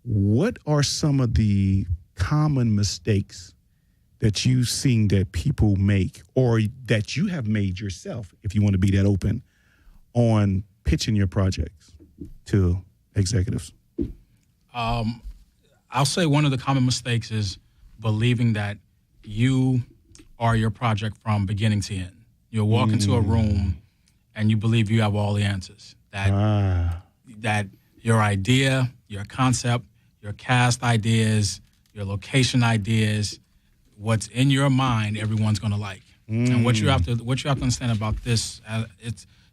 What are some of the common mistakes that you've seen that people make, or that you have made yourself, if you want to be that open, on pitching your projects to executives?
I'll say one of the common mistakes is believing that you are your project from beginning to end. You'll walk into a room and you believe you have all the answers. That your idea, your concept, your cast ideas, your location ideas, what's in your mind, everyone's gonna like. And what you have to understand about this,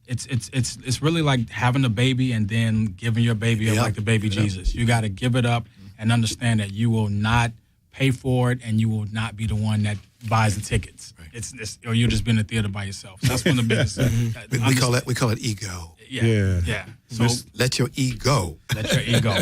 it's really like having a baby and then giving your baby up like the baby Jesus. You got to give it up and understand that you will not pay for it, and you will not be the one that buys the tickets. Right. It's or you'll just be in the theater by yourself. That's one of the biggest.
we call it ego.
Yeah. So
let your ego.
Let your ego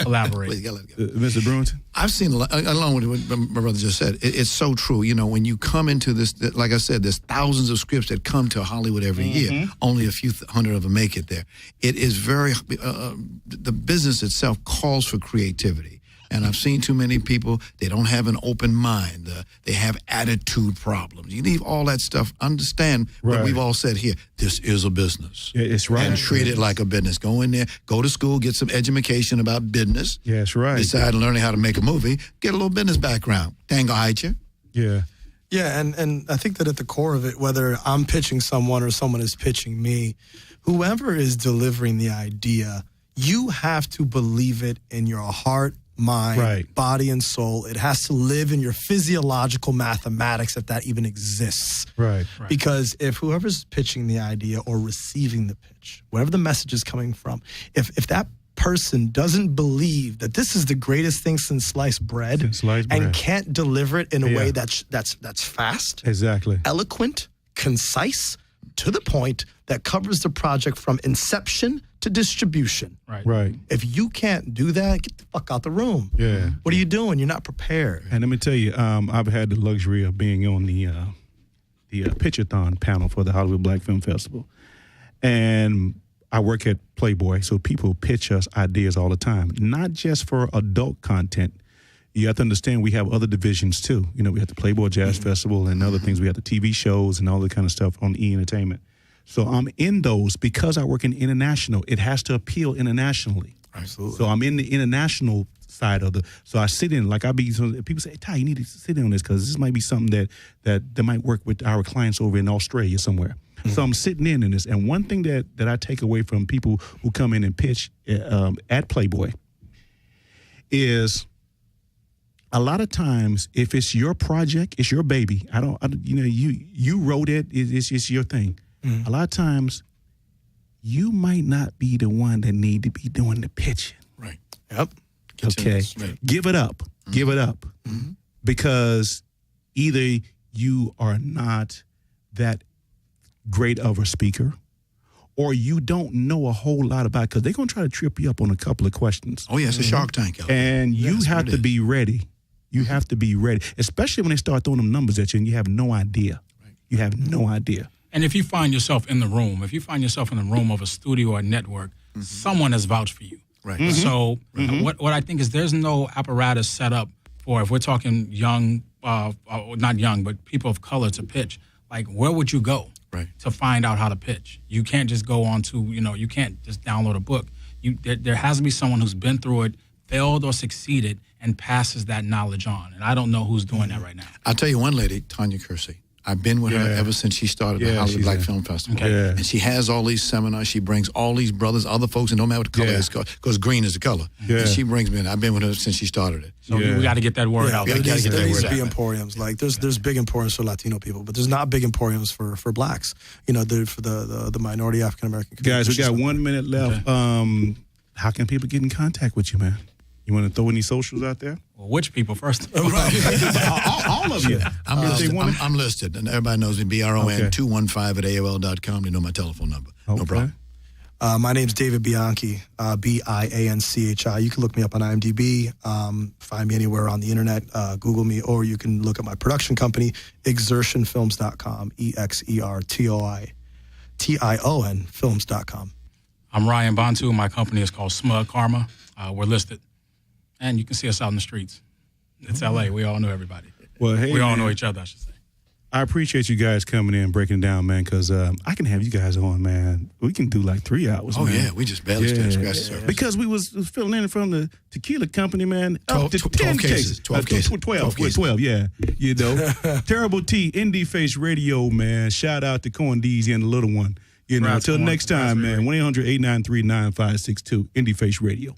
collaborate.
Please, let it go.
Mr. Brewington?
I've seen a lot, along with what my brother just said. It's so true. You know, when you come into this, like I said, there's thousands of scripts that come to Hollywood every year. Only a few hundred of them make it there. It is very, the business itself calls for creativity. And I've seen too many people, they don't have an open mind. They have attitude problems. You leave all that stuff, understand what we've all said here. This is a business.
Yeah, it's right.
And treat it like a business. Go in there, go to school, get some education about business.
Yeah, that's right.
Decide learning how to make a movie, get a little business background. They ain't gonna hide you.
Yeah.
Yeah, and I think that at the core of it, whether I'm pitching someone or someone is pitching me, whoever is delivering the idea, you have to believe it in your heart, mind, body, and soul. It has to live in your physiological mathematics if that even exists.
Right.
Because if whoever's pitching the idea or receiving the pitch, wherever the message is coming from, if that person doesn't believe that this is the greatest thing since sliced bread, and can't deliver it in a way that's fast, eloquent, concise, to the point, that covers the project from inception to distribution.
Right.
If you can't do that, get the fuck out the room.
Yeah.
What are you doing? You're not prepared.
And let me tell you, I've had the luxury of being on the Pitchathon panel for the Hollywood Black Film Festival. And I work at Playboy, so people pitch us ideas all the time, not just for adult content. You have to understand we have other divisions too. You know, we have the Playboy Jazz Festival and other things. We have the TV shows and all that kind of stuff on E! Entertainment. So I'm in those because I work in international. It has to appeal internationally.
Absolutely.
So I'm in the international side of so I sit in, like people say, hey, Ty, you need to sit in on this because this might be something that might work with our clients over in Australia somewhere. So I'm sitting in this. And one thing that I take away from people who come in and pitch at Playboy is a lot of times, if it's your project, it's your baby. You wrote it. It's your thing. A lot of times, you might not be the one that need to be doing the pitching.
Right.
Yep.
Okay. Give it up. Give it up. Because either you are not that great of a speaker, or you don't know a whole lot about it, because they're going to try to trip you up on a couple of questions.
Oh, yeah, it's a Shark Tank.
And you have to be ready. You have to be ready, especially when they start throwing them numbers at you and you have no idea. You have no idea.
And if you find yourself in the room, of a studio or network, someone has vouched for you.
Right.
So what I think is there's no apparatus set up for, if we're talking young, not young, but people of color to pitch, like where would you go to find out how to pitch? You can't just go on to, you can't just download a book. There has to be someone who's been through it, failed or succeeded, and passes that knowledge on. And I don't know who's doing that right now.
I'll tell you one lady, Tanya Kersey. I've been with her ever since she started the Hollywood Black Film Festival.
Okay. Yeah.
And she has all these seminars. She brings all these brothers, other folks, and no matter what the color is, because green is the color.
Yeah.
And she brings me in. I've been with her since she started it.
So we got to get that word out.
There needs to be emporiums. Like there's big emporiums for Latino people, but there's not big emporiums for blacks. For the minority African American community.
Guys, we got 1 minute left. Okay. How can people get in contact with you, man? You want to throw any socials out there?
Well, which people first?
all of you.
I'm listed, and everybody knows me. BRON215@AOL.com. They know my telephone number.
Okay.
No problem.
My name's David Bianchi, Bianchi. You can look me up on IMDb, find me anywhere on the internet, Google me, or you can look at my production company, exertionfilms.com, EXERTION films.com.
I'm Ryan Bantu. My company is called Smug Karma. We're listed. And you can see us out in the streets. It's L.A. We all know everybody.
Well, hey,
we all know each other, I should say.
I appreciate you guys coming in and breaking it down, man, because I can have you guys on, man. We can do like 3 hours, man.
Yeah, we just barely scratched the surface.
Because we was filling in from the tequila company, man.
12 cases. 12 cases.
12, yeah. Terrible T, Indie Face Radio, man. Shout out to Corn Deezy and the little one. Until next time, man. 1-800-893-9562, Indie Face Radio.